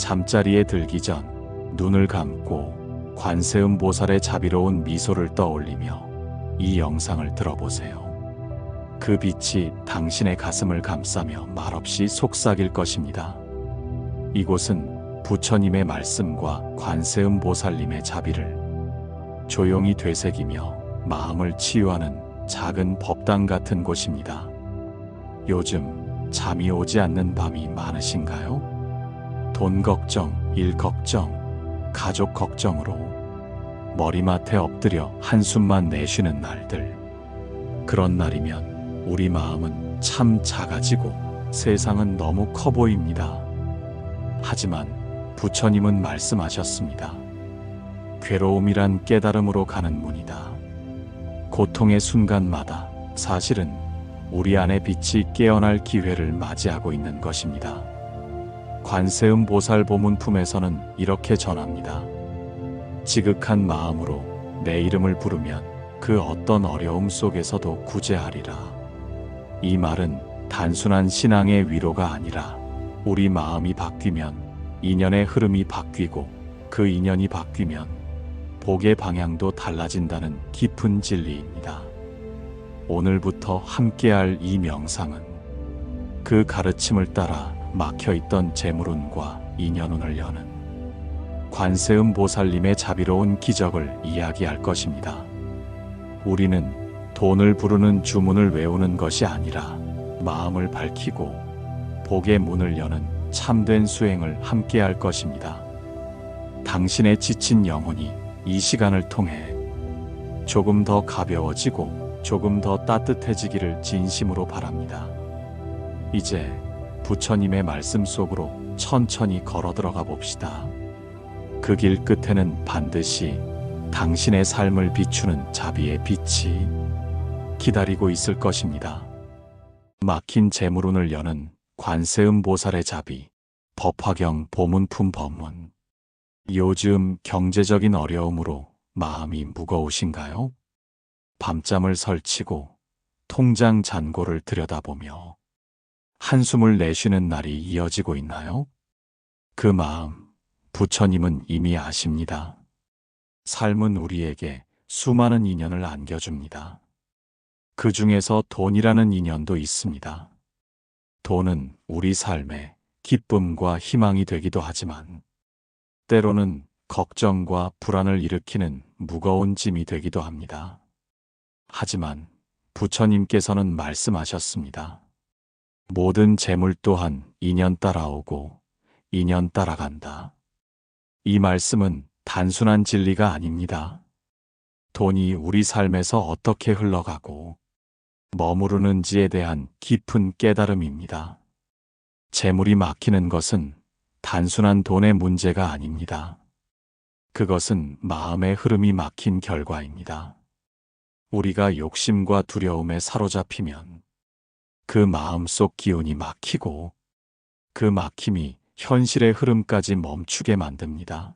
잠자리에 들기 전 눈을 감고 관세음보살의 자비로운 미소를 떠올리며 이 영상을 들어보세요. 그 빛이 당신의 가슴을 감싸며 말없이 속삭일 것입니다. 이곳은 부처님의 말씀과 관세음보살님의 자비를 조용히 되새기며 마음을 치유하는 작은 법당 같은 곳입니다. 요즘 잠이 오지 않는 밤이 많으신가요? 돈 걱정, 일 걱정, 가족 걱정으로 머리맡에 엎드려 한숨만 내쉬는 날들. 그런 날이면 우리 마음은 참 작아지고 세상은 너무 커 보입니다. 하지만 부처님은 말씀하셨습니다. 괴로움이란 깨달음으로 가는 문이다. 고통의 순간마다 사실은 우리 안의 빛이 깨어날 기회를 맞이하고 있는 것입니다. 관세음보살 보문품에서는 이렇게 전합니다. 지극한 마음으로 내 이름을 부르면 그 어떤 어려움 속에서도 구제하리라. 이 말은 단순한 신앙의 위로가 아니라 우리 마음이 바뀌면 인연의 흐름이 바뀌고 그 인연이 바뀌면 복의 방향도 달라진다는 깊은 진리입니다. 오늘부터 함께할 이 명상은 그 가르침을 따라 막혀있던 재물운과 인연운을 여는 관세음보살님의 자비로운 기적을 이야기할 것입니다. 우리는 돈을 부르는 주문을 외우는 것이 아니라 마음을 밝히고 복의 문을 여는 참된 수행을 함께할 것입니다. 당신의 지친 영혼이 이 시간을 통해 조금 더 가벼워지고 조금 더 따뜻해지기를 진심으로 바랍니다. 이제 부처님의 말씀 속으로 천천히 걸어 들어가 봅시다. 그 길 끝에는 반드시 당신의 삶을 비추는 자비의 빛이 기다리고 있을 것입니다. 막힌 재물운을 여는 관세음보살의 자비, 법화경 보문품 법문. 요즘 경제적인 어려움으로 마음이 무거우신가요? 밤잠을 설치고 통장 잔고를 들여다보며 한숨을 내쉬는 날이 이어지고 있나요? 그 마음, 부처님은 이미 아십니다. 삶은 우리에게 수많은 인연을 안겨줍니다. 그 중에서 돈이라는 인연도 있습니다. 돈은 우리 삶의 기쁨과 희망이 되기도 하지만 때로는 걱정과 불안을 일으키는 무거운 짐이 되기도 합니다. 하지만 부처님께서는 말씀하셨습니다. 모든 재물 또한 인연 따라오고 인연 따라간다. 이 말씀은 단순한 진리가 아닙니다. 돈이 우리 삶에서 어떻게 흘러가고 머무르는지에 대한 깊은 깨달음입니다. 재물이 막히는 것은 단순한 돈의 문제가 아닙니다. 그것은 마음의 흐름이 막힌 결과입니다. 우리가 욕심과 두려움에 사로잡히면 그 마음속 기운이 막히고 그 막힘이 현실의 흐름까지 멈추게 만듭니다.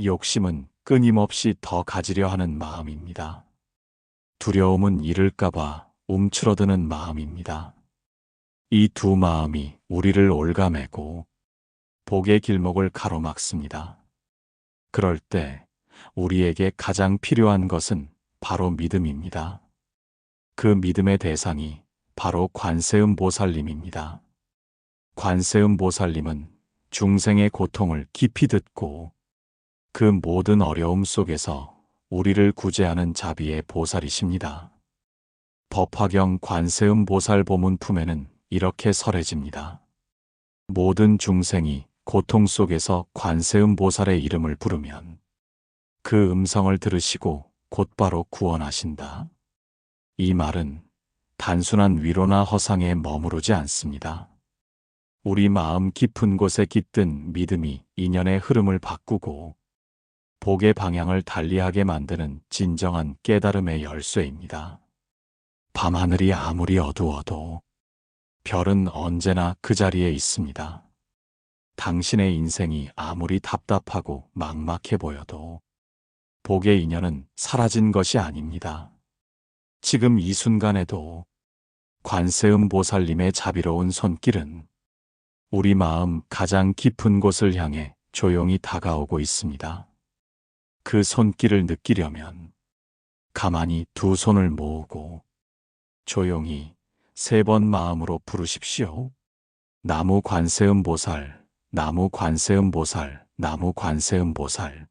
욕심은 끊임없이 더 가지려 하는 마음입니다. 두려움은 잃을까봐 움츠러드는 마음입니다. 이 두 마음이 우리를 올가매고 복의 길목을 가로막습니다. 그럴 때 우리에게 가장 필요한 것은 바로 믿음입니다. 그 믿음의 대상이 바로 관세음보살님입니다. 관세음보살님은 중생의 고통을 깊이 듣고 그 모든 어려움 속에서 우리를 구제하는 자비의 보살이십니다. 법화경 관세음보살 보문품에는 이렇게 설해집니다. 모든 중생이 고통 속에서 관세음보살의 이름을 부르면 그 음성을 들으시고 곧바로 구원하신다. 이 말은 단순한 위로나 허상에 머무르지 않습니다. 우리 마음 깊은 곳에 깃든 믿음이 인연의 흐름을 바꾸고 복의 방향을 달리하게 만드는 진정한 깨달음의 열쇠입니다. 밤하늘이 아무리 어두워도 별은 언제나 그 자리에 있습니다. 당신의 인생이 아무리 답답하고 막막해 보여도 복의 인연은 사라진 것이 아닙니다. 지금 이 순간에도 관세음보살님의 자비로운 손길은 우리 마음 가장 깊은 곳을 향해 조용히 다가오고 있습니다. 그 손길을 느끼려면 가만히 두 손을 모으고 조용히 3번 마음으로 부르십시오. 나무 관세음보살, 나무 관세음보살, 나무 관세음보살.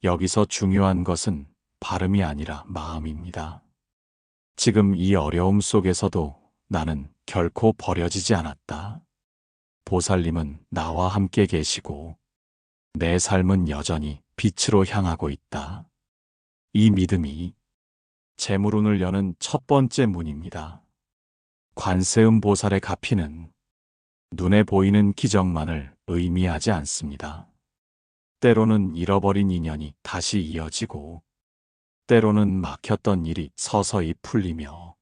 여기서 중요한 것은 발음이 아니라 마음입니다. 지금 이 어려움 속에서도 나는 결코 버려지지 않았다. 보살님은 나와 함께 계시고 내 삶은 여전히 빛으로 향하고 있다. 이 믿음이 재물운을 여는 첫 번째 문입니다. 관세음보살의 가피는 눈에 보이는 기적만을 의미하지 않습니다. 때로는 잃어버린 인연이 다시 이어지고, 때로는 막혔던 일이 서서히 풀리며,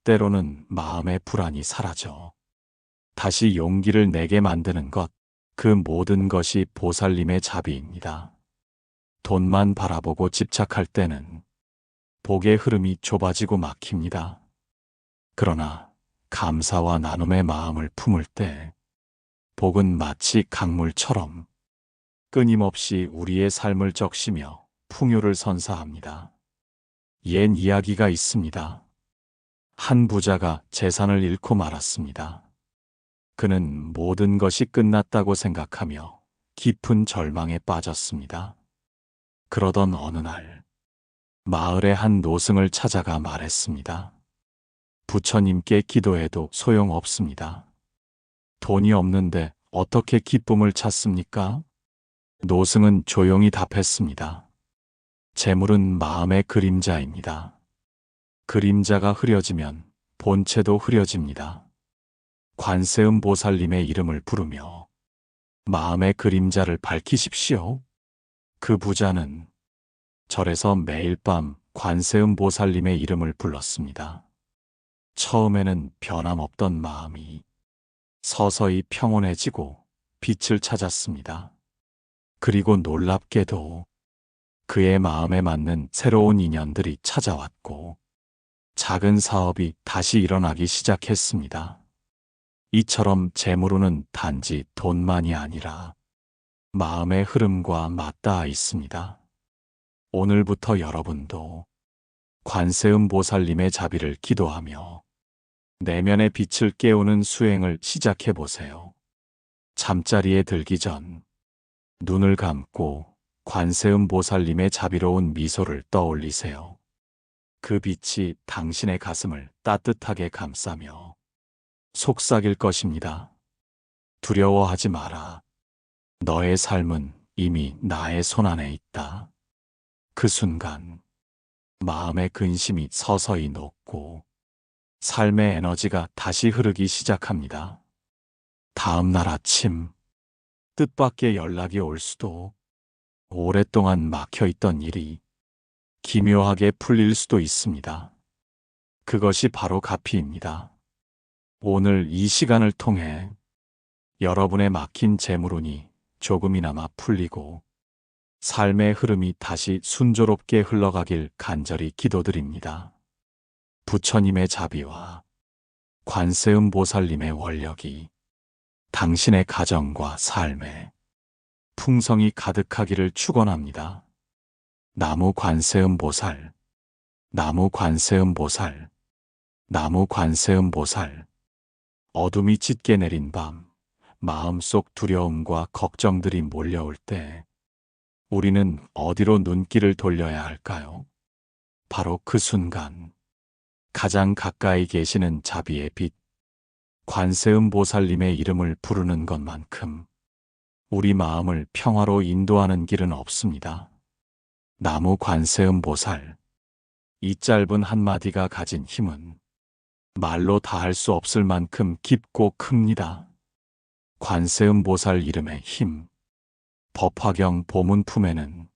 때로는 마음의 불안이 사라져 다시 용기를 내게 만드는 것, 그 모든 것이 보살님의 자비입니다. 돈만 바라보고 집착할 때는 복의 흐름이 좁아지고 막힙니다. 그러나 감사와 나눔의 마음을 품을 때 복은 마치 강물처럼 끊임없이 우리의 삶을 적시며 풍요를 선사합니다. 옛 이야기가 있습니다. 한 부자가 재산을 잃고 말았습니다. 그는 모든 것이 끝났다고 생각하며 깊은 절망에 빠졌습니다. 그러던 어느 날 마을의 한 노승을 찾아가 말했습니다. 부처님께 기도해도 소용없습니다. 돈이 없는데 어떻게 기쁨을 찾습니까? 노승은 조용히 답했습니다. 재물은 마음의 그림자입니다. 그림자가 흐려지면 본체도 흐려집니다. 관세음보살님의 이름을 부르며 마음의 그림자를 밝히십시오. 그 부자는 절에서 매일 밤 관세음보살님의 이름을 불렀습니다. 처음에는 변함없던 마음이 서서히 평온해지고 빛을 찾았습니다. 그리고 놀랍게도 그의 마음에 맞는 새로운 인연들이 찾아왔고 작은 사업이 다시 일어나기 시작했습니다. 이처럼 재물운은 단지 돈만이 아니라 마음의 흐름과 맞닿아 있습니다. 오늘부터 여러분도 관세음보살님의 자비를 기도하며 내면의 빛을 깨우는 수행을 시작해 보세요. 잠자리에 들기 전 눈을 감고 관세음보살님의 자비로운 미소를 떠올리세요. 그 빛이 당신의 가슴을 따뜻하게 감싸며 속삭일 것입니다. 두려워하지 마라. 너의 삶은 이미 나의 손안에 있다. 그 순간 마음의 근심이 서서히 녹고 삶의 에너지가 다시 흐르기 시작합니다. 다음 날 아침 뜻밖의 연락이 올 수도, 오랫동안 막혀있던 일이 기묘하게 풀릴 수도 있습니다. 그것이 바로 가피입니다. 오늘 이 시간을 통해 여러분의 막힌 재물운이 조금이나마 풀리고 삶의 흐름이 다시 순조롭게 흘러가길 간절히 기도드립니다. 부처님의 자비와 관세음보살님의 원력이 당신의 가정과 삶에 풍성이 가득하기를 축원합니다. 나무 관세음보살, 나무 관세음보살, 나무 관세음보살. 어둠이 짙게 내린 밤, 마음속 두려움과 걱정들이 몰려올 때 우리는 어디로 눈길을 돌려야 할까요? 바로 그 순간 가장 가까이 계시는 자비의 빛, 관세음보살님의 이름을 부르는 것만큼 우리 마음을 평화로 인도하는 길은 없습니다. 나무 관세음보살, 이 짧은 한마디가 가진 힘은 말로 다할 수 없을 만큼 깊고 큽니다. 관세음보살 이름의 힘. 법화경 보문품에는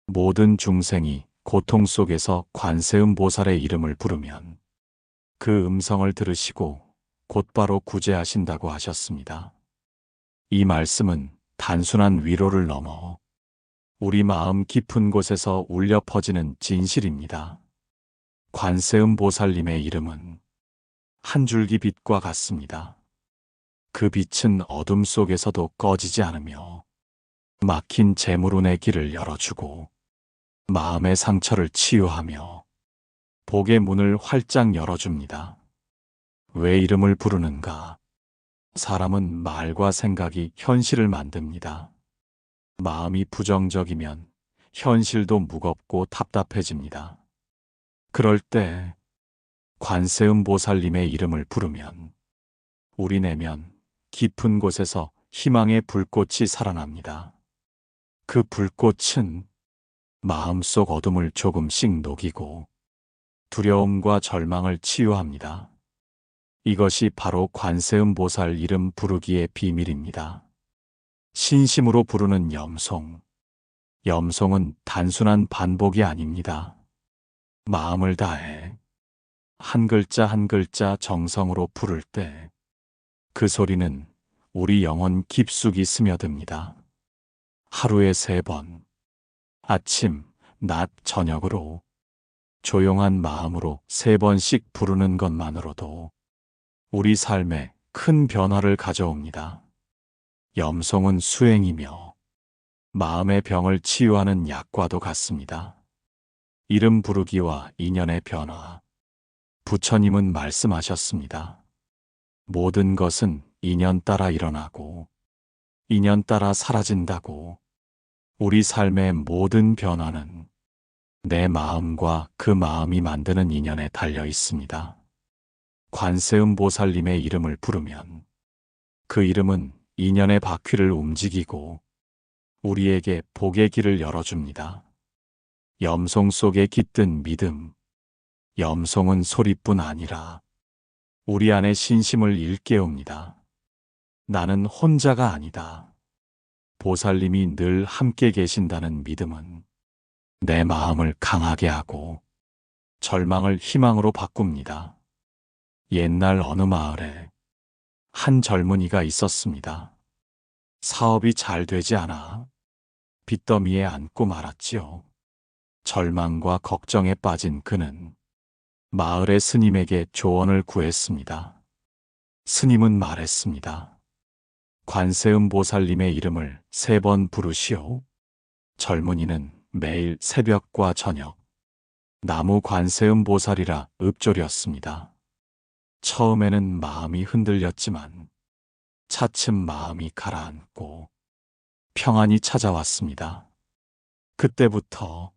모든 중생이 고통 속에서 관세음보살의 이름을 부르면 그 음성을 들으시고 곧바로 구제하신다고 하셨습니다. 이 말씀은 단순한 위로를 넘어 우리 마음 깊은 곳에서 울려 퍼지는 진실입니다. 관세음보살님의 이름은 한 줄기 빛과 같습니다. 그 빛은 어둠 속에서도 꺼지지 않으며 막힌 재물운의 길을 열어주고 마음의 상처를 치유하며 복의 문을 활짝 열어줍니다. 왜 이름을 부르는가? 사람은 말과 생각이 현실을 만듭니다. 마음이 부정적이면 현실도 무겁고 답답해집니다. 그럴 때 관세음 보살님의 이름을 부르면 우리 내면 깊은 곳에서 희망의 불꽃이 살아납니다. 그 불꽃은 마음속 어둠을 조금씩 녹이고 두려움과 절망을 치유합니다. 이것이 바로 관세음 보살 이름 부르기의 비밀입니다. 신심으로 부르는 염송. 염송은 단순한 반복이 아닙니다. 마음을 다해 한 글자 한 글자 정성으로 부를 때 그 소리는 우리 영혼 깊숙이 스며듭니다. 하루에 3번, 아침, 낮, 저녁으로 조용한 마음으로 3번씩 부르는 것만으로도 우리 삶에 큰 변화를 가져옵니다. 염송은 수행이며 마음의 병을 치유하는 약과도 같습니다. 이름 부르기와 인연의 변화. 부처님은 말씀하셨습니다. 모든 것은 인연 따라 일어나고 인연 따라 사라진다고. 우리 삶의 모든 변화는 내 마음과 그 마음이 만드는 인연에 달려 있습니다. 관세음 보살님의 이름을 부르면 그 이름은 인연의 바퀴를 움직이고 우리에게 복의 길을 열어줍니다. 염송 속에 깃든 믿음. 염송은 소리뿐 아니라 우리 안의 신심을 일깨웁니다. 나는 혼자가 아니다. 보살님이 늘 함께 계신다는 믿음은 내 마음을 강하게 하고 절망을 희망으로 바꿉니다. 옛날 어느 마을에 한 젊은이가 있었습니다. 사업이 잘 되지 않아 빚더미에 앉고 말았지요. 절망과 걱정에 빠진 그는 마을의 스님에게 조언을 구했습니다. 스님은 말했습니다. 관세음 보살님의 이름을 3번 부르시오. 젊은이는 매일 새벽과 저녁 나무 관세음 보살이라 읊조렸습니다. 처음에는 마음이 흔들렸지만 차츰 마음이 가라앉고 평안이 찾아왔습니다. 그때부터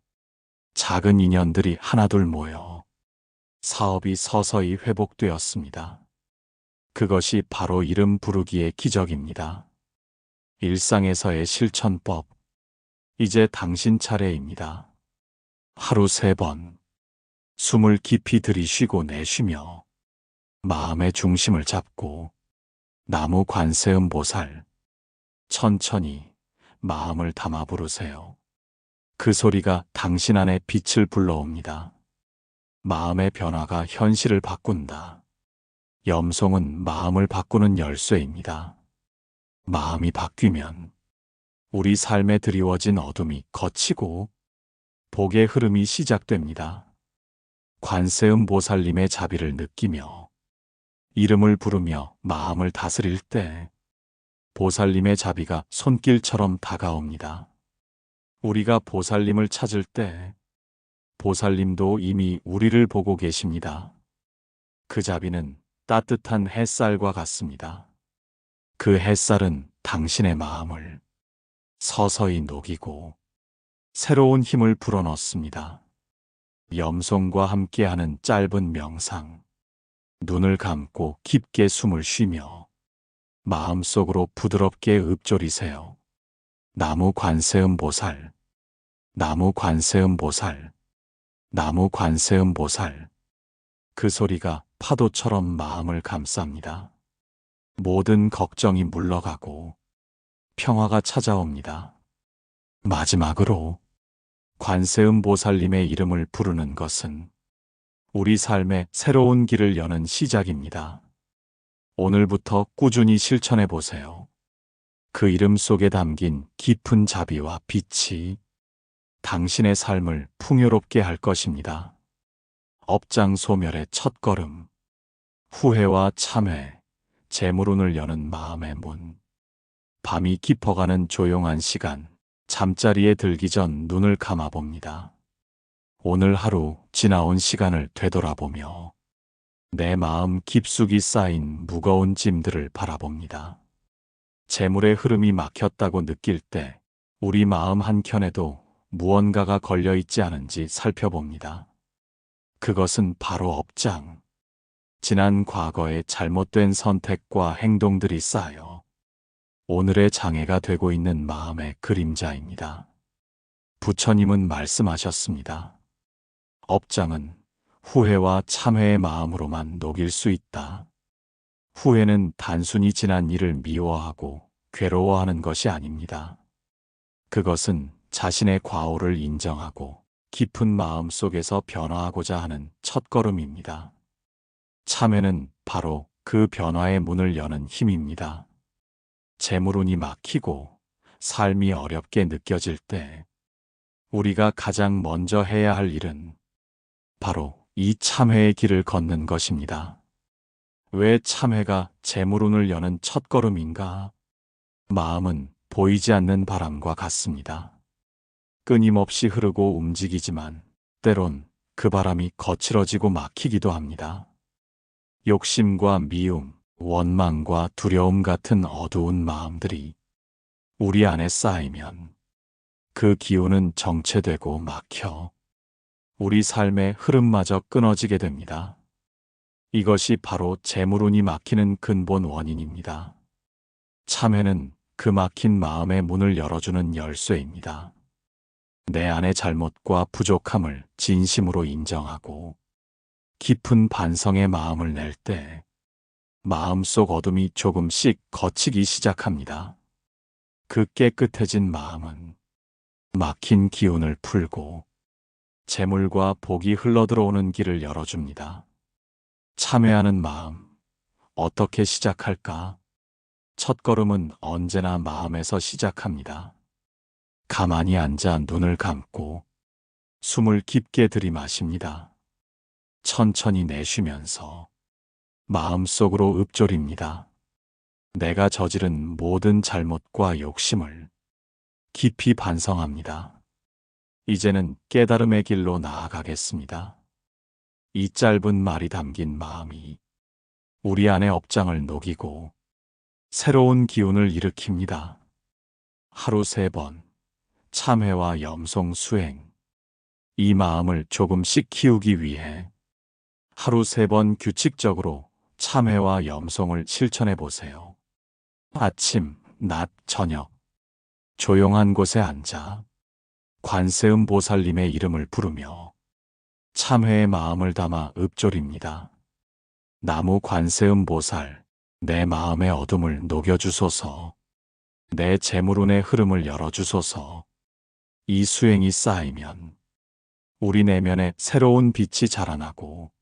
작은 인연들이 하나둘 모여 사업이 서서히 회복되었습니다. 그것이 바로 이름 부르기의 기적입니다. 일상에서의 실천법. 이제 당신 차례입니다. 하루 3번. 숨을 깊이 들이쉬고 내쉬며 마음의 중심을 잡고 나무 관세음 보살. 천천히 마음을 담아 부르세요. 그 소리가 당신 안에 빛을 불러옵니다. 마음의 변화가 현실을 바꾼다. 염송은 마음을 바꾸는 열쇠입니다. 마음이 바뀌면 우리 삶에 드리워진 어둠이 걷히고 복의 흐름이 시작됩니다. 관세음 보살님의 자비를 느끼며 이름을 부르며 마음을 다스릴 때 보살님의 자비가 손길처럼 다가옵니다. 우리가 보살님을 찾을 때 보살님도 이미 우리를 보고 계십니다. 그 자비는 따뜻한 햇살과 같습니다. 그 햇살은 당신의 마음을 서서히 녹이고 새로운 힘을 불어넣습니다. 염송과 함께하는 짧은 명상. 눈을 감고 깊게 숨을 쉬며 마음속으로 부드럽게 읊조리세요. 나무 관세음 보살, 나무 관세음 보살, 나무 관세음 보살. 그 소리가 파도처럼 마음을 감쌉니다. 모든 걱정이 물러가고 평화가 찾아옵니다. 마지막으로 관세음 보살님의 이름을 부르는 것은 우리 삶의 새로운 길을 여는 시작입니다. 오늘부터 꾸준히 실천해 보세요. 그 이름 속에 담긴 깊은 자비와 빛이 당신의 삶을 풍요롭게 할 것입니다. 업장 소멸의 첫걸음. 후회와 참회, 재물운을 여는 마음의 문. 밤이 깊어가는 조용한 시간, 잠자리에 들기 전 눈을 감아봅니다. 오늘 하루 지나온 시간을 되돌아보며 내 마음 깊숙이 쌓인 무거운 짐들을 바라봅니다. 재물의 흐름이 막혔다고 느낄 때 우리 마음 한켠에도 무언가가 걸려 있지 않은지 살펴봅니다. 그것은 바로 업장. 지난 과거의 잘못된 선택과 행동들이 쌓여 오늘의 장애가 되고 있는 마음의 그림자입니다. 부처님은 말씀하셨습니다. 업장은 후회와 참회의 마음으로만 녹일 수 있다. 후회는 단순히 지난 일을 미워하고 괴로워하는 것이 아닙니다. 그것은 자신의 과오를 인정하고 깊은 마음 속에서 변화하고자 하는 첫걸음입니다. 참회는 바로 그 변화의 문을 여는 힘입니다. 재물운이 막히고 삶이 어렵게 느껴질 때 우리가 가장 먼저 해야 할 일은 바로 이 참회의 길을 걷는 것입니다. 왜 참회가 재물운을 여는 첫걸음인가? 마음은 보이지 않는 바람과 같습니다. 끊임없이 흐르고 움직이지만 때론 그 바람이 거칠어지고 막히기도 합니다. 욕심과 미움, 원망과 두려움 같은 어두운 마음들이 우리 안에 쌓이면 그 기운은 정체되고 막혀 우리 삶의 흐름마저 끊어지게 됩니다. 이것이 바로 재물운이 막히는 근본 원인입니다. 참회는 그 막힌 마음의 문을 열어주는 열쇠입니다. 내 안의 잘못과 부족함을 진심으로 인정하고 깊은 반성의 마음을 낼 때 마음속 어둠이 조금씩 걷히기 시작합니다. 그 깨끗해진 마음은 막힌 기운을 풀고 재물과 복이 흘러들어오는 길을 열어줍니다. 참회하는 마음, 어떻게 시작할까? 첫걸음은 언제나 마음에서 시작합니다. 가만히 앉아 눈을 감고 숨을 깊게 들이마십니다. 천천히 내쉬면서 마음속으로 읊조립니다. 내가 저지른 모든 잘못과 욕심을 깊이 반성합니다. 이제는 깨달음의 길로 나아가겠습니다. 이 짧은 말이 담긴 마음이 우리 안의 업장을 녹이고 새로운 기운을 일으킵니다. 하루 3번, 참회와 염송 수행. 이 마음을 조금씩 키우기 위해 하루 3번 규칙적으로 참회와 염송을 실천해 보세요. 아침, 낮, 저녁. 조용한 곳에 앉아 관세음 보살님의 이름을 부르며 참회의 마음을 담아 읊조립니다. 나무 관세음 보살, 내 마음의 어둠을 녹여주소서. 내 재물운의 흐름을 열어주소서. 이 수행이 쌓이면 우리 내면에 새로운 빛이 자라나고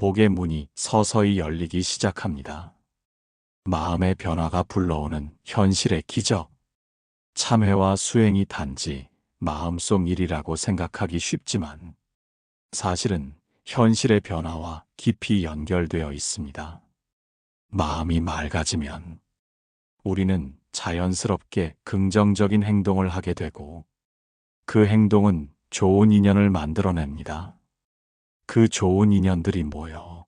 복의 문이 서서히 열리기 시작합니다. 마음의 변화가 불러오는 현실의 기적. 참회와 수행이 단지 마음속 일이라고 생각하기 쉽지만 사실은 현실의 변화와 깊이 연결되어 있습니다. 마음이 맑아지면 우리는 자연스럽게 긍정적인 행동을 하게 되고 그 행동은 좋은 인연을 만들어냅니다. 그 좋은 인연들이 모여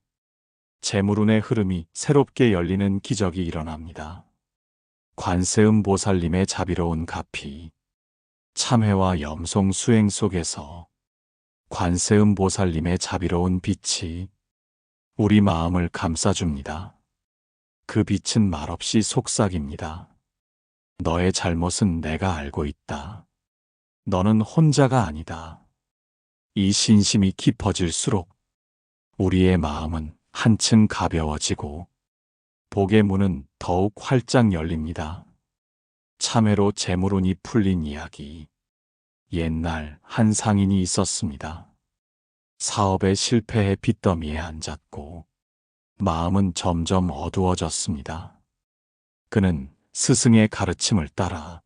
재물운의 흐름이 새롭게 열리는 기적이 일어납니다. 관세음 보살님의 자비로운 가피, 참회와 염송 수행 속에서 관세음 보살님의 자비로운 빛이 우리 마음을 감싸줍니다. 그 빛은 말없이 속삭입니다. 너의 잘못은 내가 알고 있다. 너는 혼자가 아니다. 이 신심이 깊어질수록 우리의 마음은 한층 가벼워지고 복의 문은 더욱 활짝 열립니다. 참회로 재물운이 풀린 이야기. 옛날 한 상인이 있었습니다. 사업에 실패해 빚더미에 앉았고 마음은 점점 어두워졌습니다. 그는 스승의 가르침을 따라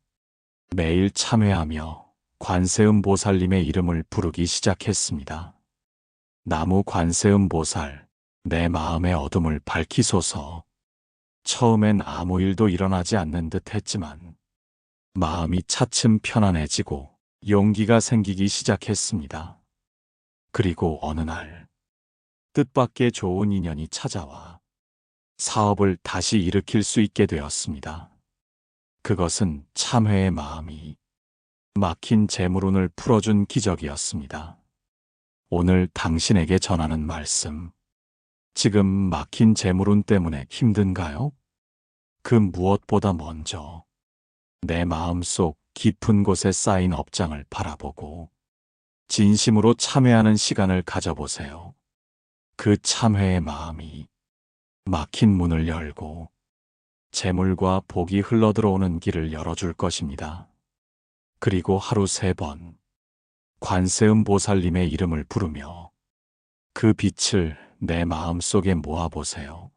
매일 참회하며 관세음 보살님의 이름을 부르기 시작했습니다. 나무 관세음 보살, 내 마음의 어둠을 밝히소서. 처음엔 아무 일도 일어나지 않는 듯 했지만 마음이 차츰 편안해지고 용기가 생기기 시작했습니다. 그리고 어느 날 뜻밖의 좋은 인연이 찾아와 사업을 다시 일으킬 수 있게 되었습니다. 그것은 참회의 마음이 막힌 재물운을 풀어준 기적이었습니다. 오늘 당신에게 전하는 말씀. 지금 막힌 재물운 때문에 힘든가요? 그 무엇보다 먼저 내 마음속 깊은 곳에 쌓인 업장을 바라보고 진심으로 참회하는 시간을 가져보세요. 그 참회의 마음이 막힌 문을 열고 재물과 복이 흘러들어오는 길을 열어줄 것입니다. 그리고 하루 3번 관세음 보살님의 이름을 부르며 그 빛을 내 마음속에 모아보세요.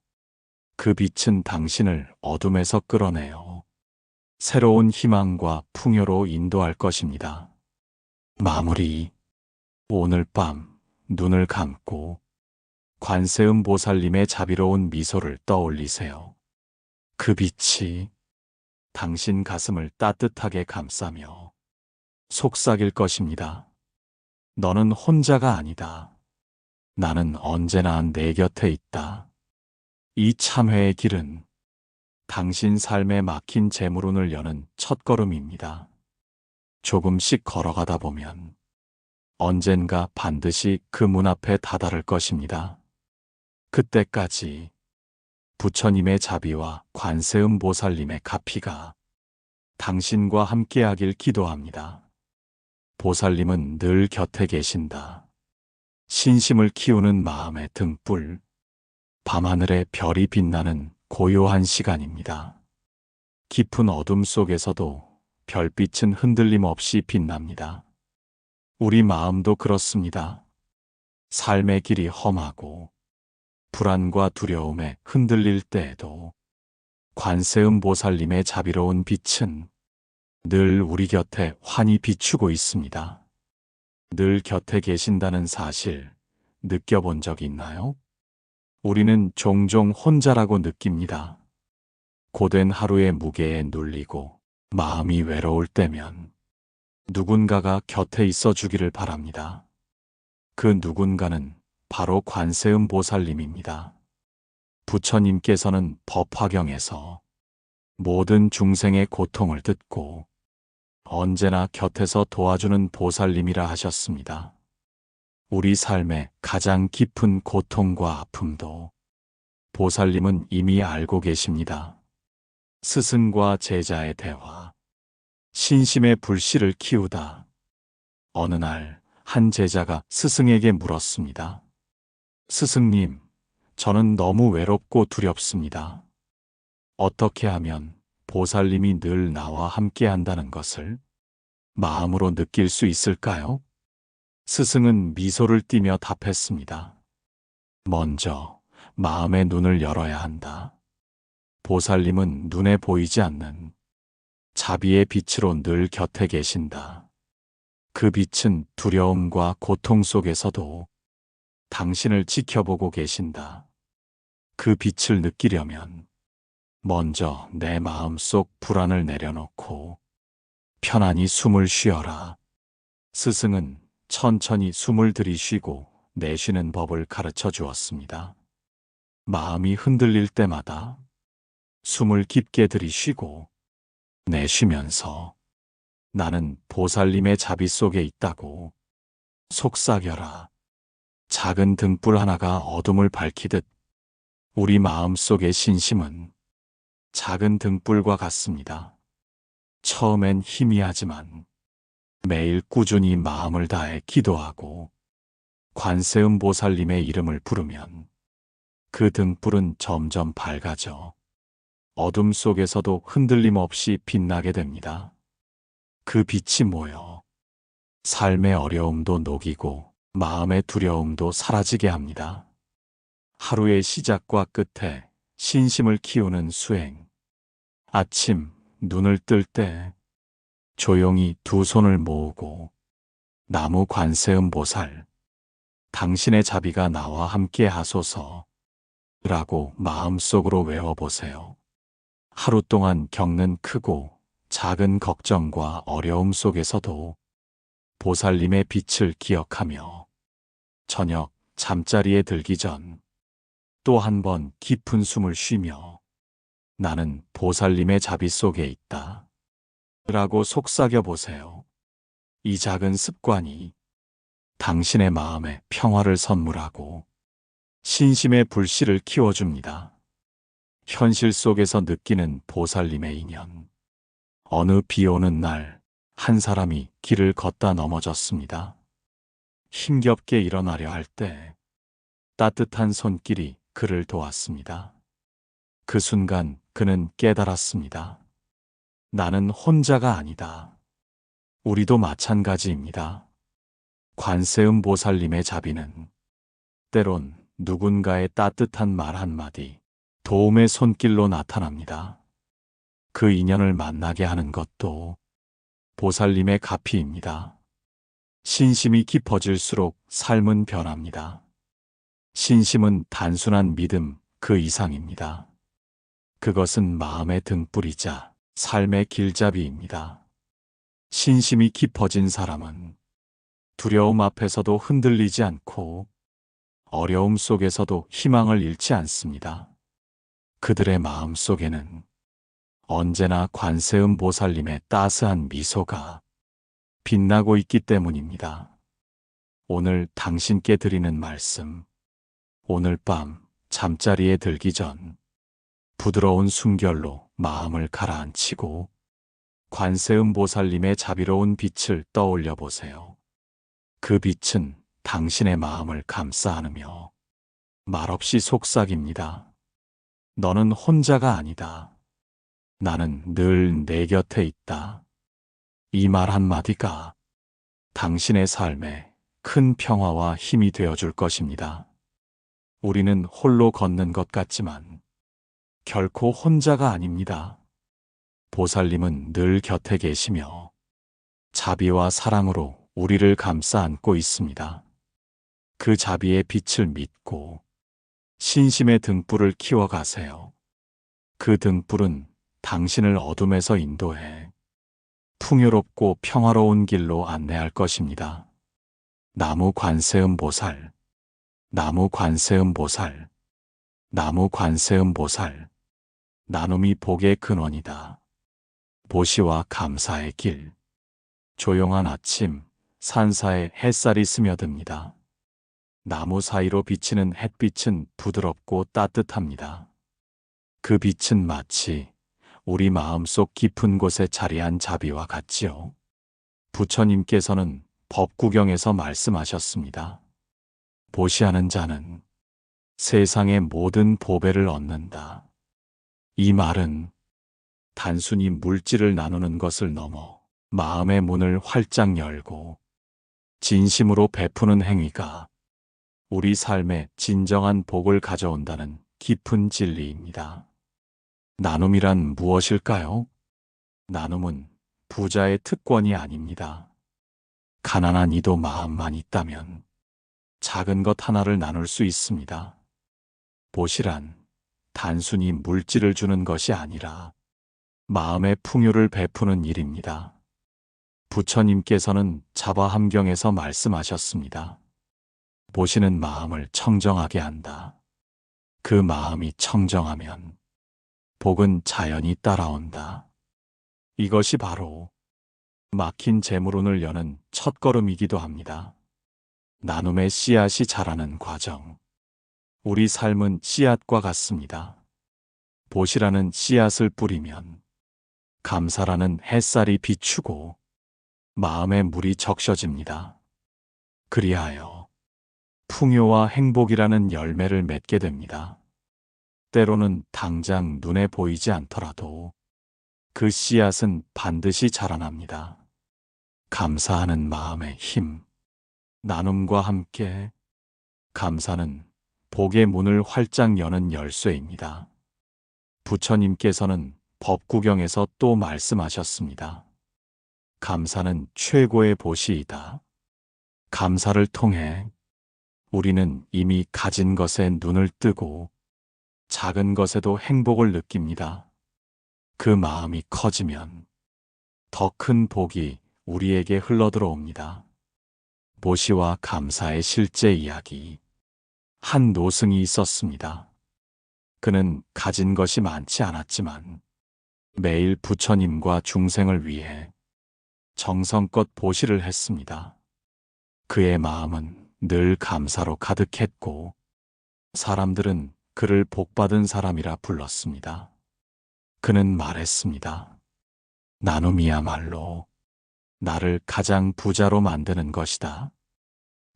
그 빛은 당신을 어둠에서 끌어내어 새로운 희망과 풍요로 인도할 것입니다. 마무리. 오늘 밤 눈을 감고 관세음 보살님의 자비로운 미소를 떠올리세요. 그 빛이 당신 가슴을 따뜻하게 감싸며 속삭일 것입니다. 너는 혼자가 아니다. 나는 언제나 내 곁에 있다. 이 참회의 길은 당신 삶에 막힌 재물운을 여는 첫걸음입니다. 조금씩 걸어가다 보면 언젠가 반드시 그 문 앞에 다다를 것입니다. 그때까지 부처님의 자비와 관세음 보살님의 가피가 당신과 함께하길 기도합니다. 보살님은 늘 곁에 계신다. 신심을 키우는 마음의 등불, 밤하늘에 별이 빛나는 고요한 시간입니다. 깊은 어둠 속에서도 별빛은 흔들림 없이 빛납니다. 우리 마음도 그렇습니다. 삶의 길이 험하고 불안과 두려움에 흔들릴 때에도 관세음 보살님의 자비로운 빛은 늘 우리 곁에 환히 비추고 있습니다. 늘 곁에 계신다는 사실 느껴본 적 있나요? 우리는 종종 혼자라고 느낍니다. 고된 하루의 무게에 눌리고 마음이 외로울 때면 누군가가 곁에 있어 주기를 바랍니다. 그 누군가는 바로 관세음 보살님입니다. 부처님께서는 법화경에서 모든 중생의 고통을 듣고 언제나 곁에서 도와주는 보살님이라 하셨습니다. 우리 삶의 가장 깊은 고통과 아픔도 보살님은 이미 알고 계십니다. 스승과 제자의 대화, 신심의 불씨를 키우다. 어느 날 한 제자가 스승에게 물었습니다. 스승님, 저는 너무 외롭고 두렵습니다. 어떻게 하면 보살님이 늘 나와 함께 한다는 것을 마음으로 느낄 수 있을까요? 스승은 미소를 띠며 답했습니다. 먼저 마음의 눈을 열어야 한다. 보살님은 눈에 보이지 않는 자비의 빛으로 늘 곁에 계신다. 그 빛은 두려움과 고통 속에서도 당신을 지켜보고 계신다. 그 빛을 느끼려면 먼저 내 마음속 불안을 내려놓고 편안히 숨을 쉬어라. 스승은 천천히 숨을 들이쉬고 내쉬는 법을 가르쳐 주었습니다. 마음이 흔들릴 때마다 숨을 깊게 들이쉬고 내쉬면서 나는 보살님의 자비 속에 있다고 속삭여라. 작은 등불 하나가 어둠을 밝히듯 우리 마음 속의 신심은 작은 등불과 같습니다. 처음엔 희미하지만 매일 꾸준히 마음을 다해 기도하고 관세음 보살님의 이름을 부르면 그 등불은 점점 밝아져 어둠 속에서도 흔들림 없이 빛나게 됩니다. 그 빛이 모여 삶의 어려움도 녹이고 마음의 두려움도 사라지게 합니다. 하루의 시작과 끝에 신심을 키우는 수행. 아침 눈을 뜰 때 조용히 두 손을 모으고 나무 관세음 보살, 당신의 자비가 나와 함께 하소서 라고 마음속으로 외워보세요. 하루 동안 겪는 크고 작은 걱정과 어려움 속에서도 보살님의 빛을 기억하며 저녁 잠자리에 들기 전 또 한 번 깊은 숨을 쉬며 나는 보살님의 자비 속에 있다 라고 속삭여 보세요. 이 작은 습관이 당신의 마음에 평화를 선물하고 신심의 불씨를 키워줍니다. 현실 속에서 느끼는 보살님의 인연. 어느 비 오는 날 한 사람이 길을 걷다 넘어졌습니다. 힘겹게 일어나려 할 때 따뜻한 손길이 그를 도왔습니다. 그 순간 그는 깨달았습니다. 나는 혼자가 아니다. 우리도 마찬가지입니다. 관세음 보살님의 자비는 때론 누군가의 따뜻한 말 한마디, 도움의 손길로 나타납니다. 그 인연을 만나게 하는 것도 보살님의 가피입니다. 신심이 깊어질수록 삶은 변합니다. 신심은 단순한 믿음 그 이상입니다. 그것은 마음의 등불이자 삶의 길잡이입니다. 신심이 깊어진 사람은 두려움 앞에서도 흔들리지 않고 어려움 속에서도 희망을 잃지 않습니다. 그들의 마음 속에는 언제나 관세음 보살님의 따스한 미소가 빛나고 있기 때문입니다. 오늘 당신께 드리는 말씀. 오늘 밤 잠자리에 들기 전 부드러운 숨결로 마음을 가라앉히고 관세음 보살님의 자비로운 빛을 떠올려 보세요. 그 빛은 당신의 마음을 감싸 안으며 말없이 속삭입니다. 너는 혼자가 아니다. 나는 늘 내 곁에 있다. 이 말 한마디가 당신의 삶에 큰 평화와 힘이 되어줄 것입니다. 우리는 홀로 걷는 것 같지만 결코 혼자가 아닙니다. 보살님은 늘 곁에 계시며 자비와 사랑으로 우리를 감싸 안고 있습니다. 그 자비의 빛을 믿고 신심의 등불을 키워가세요. 그 등불은 당신을 어둠에서 인도해 풍요롭고 평화로운 길로 안내할 것입니다. 나무 관세음 보살, 나무 관세음 보살, 나무 관세음 보살. 나눔이 복의 근원이다. 보시와 감사의 길. 조용한 아침, 산사에 햇살이 스며듭니다. 나무 사이로 비치는 햇빛은 부드럽고 따뜻합니다. 그 빛은 마치 우리 마음속 깊은 곳에 자리한 자비와 같지요. 부처님께서는 법구경에서 말씀하셨습니다. 보시하는 자는 세상의 모든 보배를 얻는다. 이 말은 단순히 물질을 나누는 것을 넘어 마음의 문을 활짝 열고 진심으로 베푸는 행위가 우리 삶에 진정한 복을 가져온다는 깊은 진리입니다. 나눔이란 무엇일까요? 나눔은 부자의 특권이 아닙니다. 가난한 이도 마음만 있다면 작은 것 하나를 나눌 수 있습니다. 보시란 단순히 물질을 주는 것이 아니라 마음의 풍요를 베푸는 일입니다. 부처님께서는 자바함경에서 말씀하셨습니다. 보시는 마음을 청정하게 한다. 그 마음이 청정하면 복은 자연히 따라온다. 이것이 바로 막힌 재물운을 여는 첫걸음이기도 합니다. 나눔의 씨앗이 자라는 과정. 우리 삶은 씨앗과 같습니다. 보시라는 씨앗을 뿌리면 감사라는 햇살이 비추고 마음의 물이 적셔집니다. 그리하여 풍요와 행복이라는 열매를 맺게 됩니다. 때로는 당장 눈에 보이지 않더라도 그 씨앗은 반드시 자라납니다. 감사하는 마음의 힘, 나눔과 함께 감사는 복의 문을 활짝 여는 열쇠입니다. 부처님께서는 법구경에서 또 말씀하셨습니다. 감사는 최고의 보시이다. 감사를 통해 우리는 이미 가진 것에 눈을 뜨고 작은 것에도 행복을 느낍니다. 그 마음이 커지면 더 큰 복이 우리에게 흘러들어옵니다. 보시와 감사의 실제 이야기. 한 노승이 있었습니다. 그는 가진 것이 많지 않았지만 매일 부처님과 중생을 위해 정성껏 보시를 했습니다. 그의 마음은 늘 감사로 가득했고 사람들은 그를 복받은 사람이라 불렀습니다. 그는 말했습니다. 나눔이야말로 나를 가장 부자로 만드는 것이다.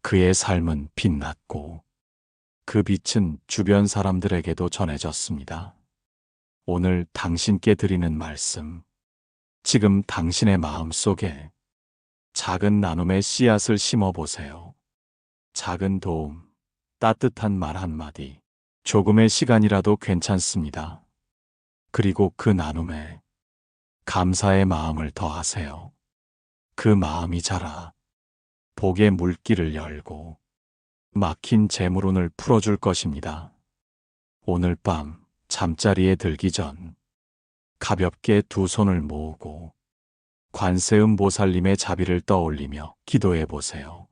그의 삶은 빛났고 그 빛은 주변 사람들에게도 전해졌습니다. 오늘 당신께 드리는 말씀, 지금 당신의 마음 속에 작은 나눔의 씨앗을 심어보세요. 작은 도움, 따뜻한 말 한마디, 조금의 시간이라도 괜찮습니다. 그리고 그 나눔에 감사의 마음을 더하세요. 그 마음이 자라 복의 물길을 열고 막힌 재물운을 풀어줄 것입니다. 오늘 밤 잠자리에 들기 전 가볍게 두 손을 모으고 관세음 보살님의 자비를 떠올리며 기도해 보세요.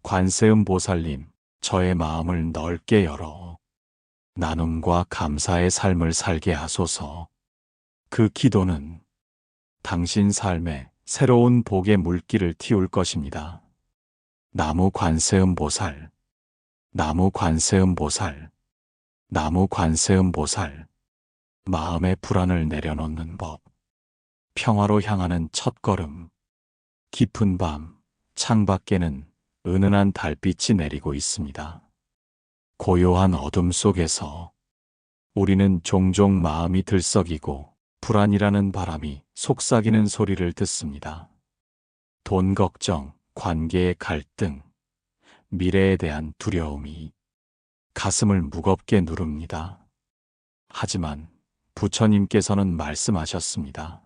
관세음 보살님, 저의 마음을 넓게 열어 나눔과 감사의 삶을 살게 하소서. 그 기도는 당신 삶에 새로운 복의 물길을 틔울 것입니다. 나무 관세음 보살, 나무 관세음 보살, 나무 관세음 보살. 마음의 불안을 내려놓는 법. 평화로 향하는 첫걸음. 깊은 밤, 창밖에는 은은한 달빛이 내리고 있습니다. 고요한 어둠 속에서 우리는 종종 마음이 들썩이고 불안이라는 바람이 속삭이는 소리를 듣습니다. 돈 걱정, 관계의 갈등, 미래에 대한 두려움이 가슴을 무겁게 누릅니다. 하지만 부처님께서는 말씀하셨습니다.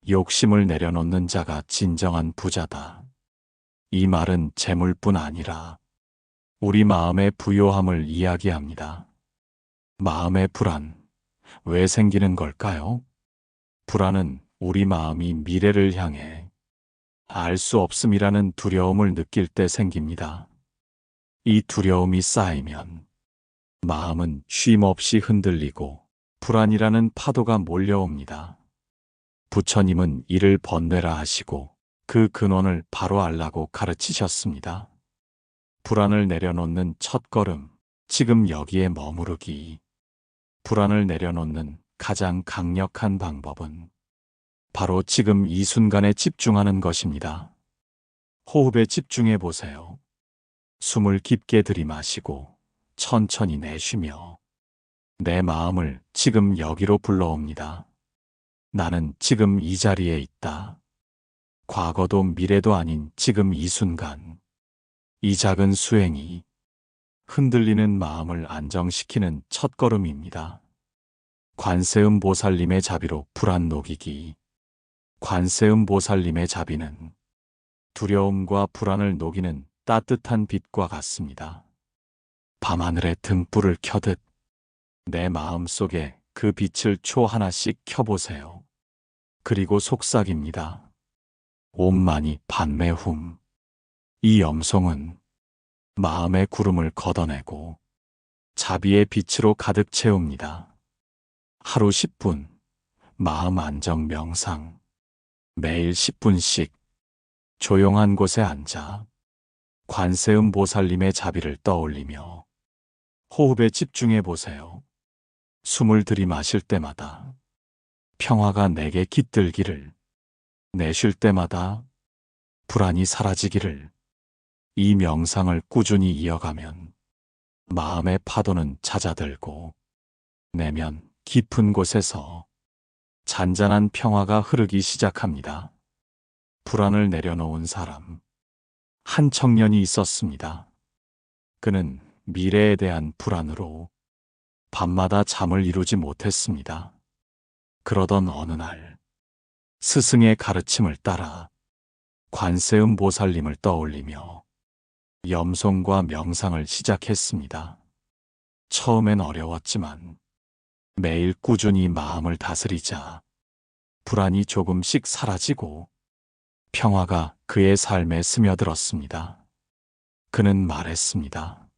욕심을 내려놓는 자가 진정한 부자다. 이 말은 재물뿐 아니라 우리 마음의 부요함을 이야기합니다. 마음의 불안, 왜 생기는 걸까요? 불안은 우리 마음이 미래를 향해 알 수 없음이라는 두려움을 느낄 때 생깁니다. 이 두려움이 쌓이면 마음은 쉼 없이 흔들리고 불안이라는 파도가 몰려옵니다. 부처님은 이를 번뇌라 하시고 그 근원을 바로 알라고 가르치셨습니다. 불안을 내려놓는 첫걸음, 지금 여기에 머무르기. 불안을 내려놓는 가장 강력한 방법은 바로 지금 이 순간에 집중하는 것입니다. 호흡에 집중해 보세요. 숨을 깊게 들이마시고 천천히 내쉬며 내 마음을 지금 여기로 불러옵니다. 나는 지금 이 자리에 있다. 과거도 미래도 아닌 지금 이 순간. 이 작은 수행이 흔들리는 마음을 안정시키는 첫걸음입니다. 관세음 보살님의 자비로 불안 녹이기. 관세음 보살님의 자비는 두려움과 불안을 녹이는 따뜻한 빛과 같습니다. 밤하늘에 등불을 켜듯 내 마음 속에 그 빛을 초 하나씩 켜보세요. 그리고 속삭입니다. 옴마니 판매훔. 이 염송은 마음의 구름을 걷어내고 자비의 빛으로 가득 채웁니다. 하루 10분 마음 안정 명상. 매일 10분씩 조용한 곳에 앉아 관세음 보살님의 자비를 떠올리며 호흡에 집중해 보세요. 숨을 들이마실 때마다 평화가 내게 깃들기를, 내쉴 때마다 불안이 사라지기를. 이 명상을 꾸준히 이어가면 마음의 파도는 잦아들고 내면 깊은 곳에서 잔잔한 평화가 흐르기 시작합니다. 불안을 내려놓은 사람. 한 청년이 있었습니다. 그는 미래에 대한 불안으로 밤마다 잠을 이루지 못했습니다. 그러던 어느 날 스승의 가르침을 따라 관세음 보살님을 떠올리며 염송과 명상을 시작했습니다. 처음엔 어려웠지만 매일 꾸준히 마음을 다스리자 불안이 조금씩 사라지고 평화가 그의 삶에 스며들었습니다. 그는 말했습니다.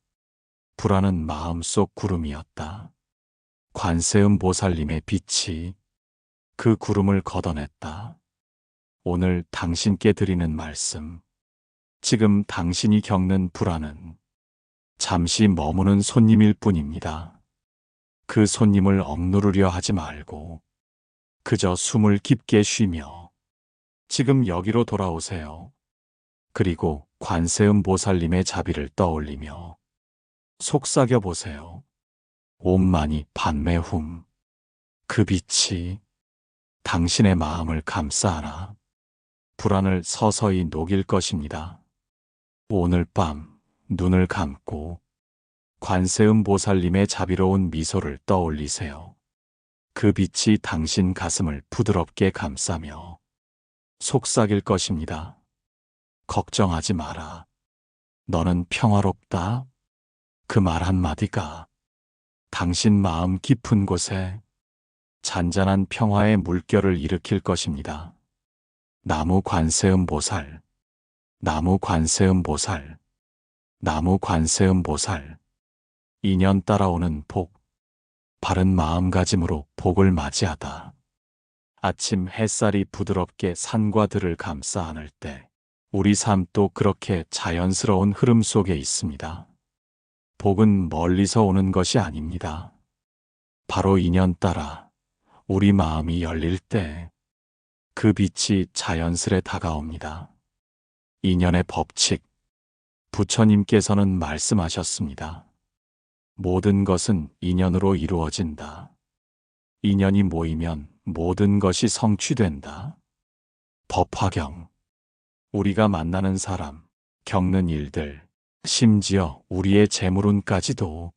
불안은 마음속 구름이었다. 관세음 보살님의 빛이 그 구름을 걷어냈다. 오늘 당신께 드리는 말씀. 지금 당신이 겪는 불안은 잠시 머무는 손님일 뿐입니다. 그 손님을 억누르려 하지 말고 그저 숨을 깊게 쉬며 지금 여기로 돌아오세요. 그리고 관세음 보살님의 자비를 떠올리며 속삭여 보세요. 옴마니 padme hum. 그 빛이 당신의 마음을 감싸 안아 불안을 서서히 녹일 것입니다. 오늘 밤 눈을 감고 관세음 보살님의 자비로운 미소를 떠올리세요. 그 빛이 당신 가슴을 부드럽게 감싸며 속삭일 것입니다. 걱정하지 마라. 너는 평화롭다. 그 말 한마디가 당신 마음 깊은 곳에 잔잔한 평화의 물결을 일으킬 것입니다. 나무 관세음 보살, 나무 관세음 보살, 나무 관세음 보살. 인연 따라오는 복, 바른 마음가짐으로 복을 맞이하다. 아침 햇살이 부드럽게 산과 들을 감싸 안을 때 우리 삶도 그렇게 자연스러운 흐름 속에 있습니다. 복은 멀리서 오는 것이 아닙니다. 바로 인연 따라 우리 마음이 열릴 때 그 빛이 자연스레 다가옵니다. 인연의 법칙, 부처님께서는 말씀하셨습니다. 모든 것은 인연으로 이루어진다. 인연이 모이면 모든 것이 성취된다. 법화경, 우리가 만나는 사람, 겪는 일들, 심지어 우리의 재물운까지도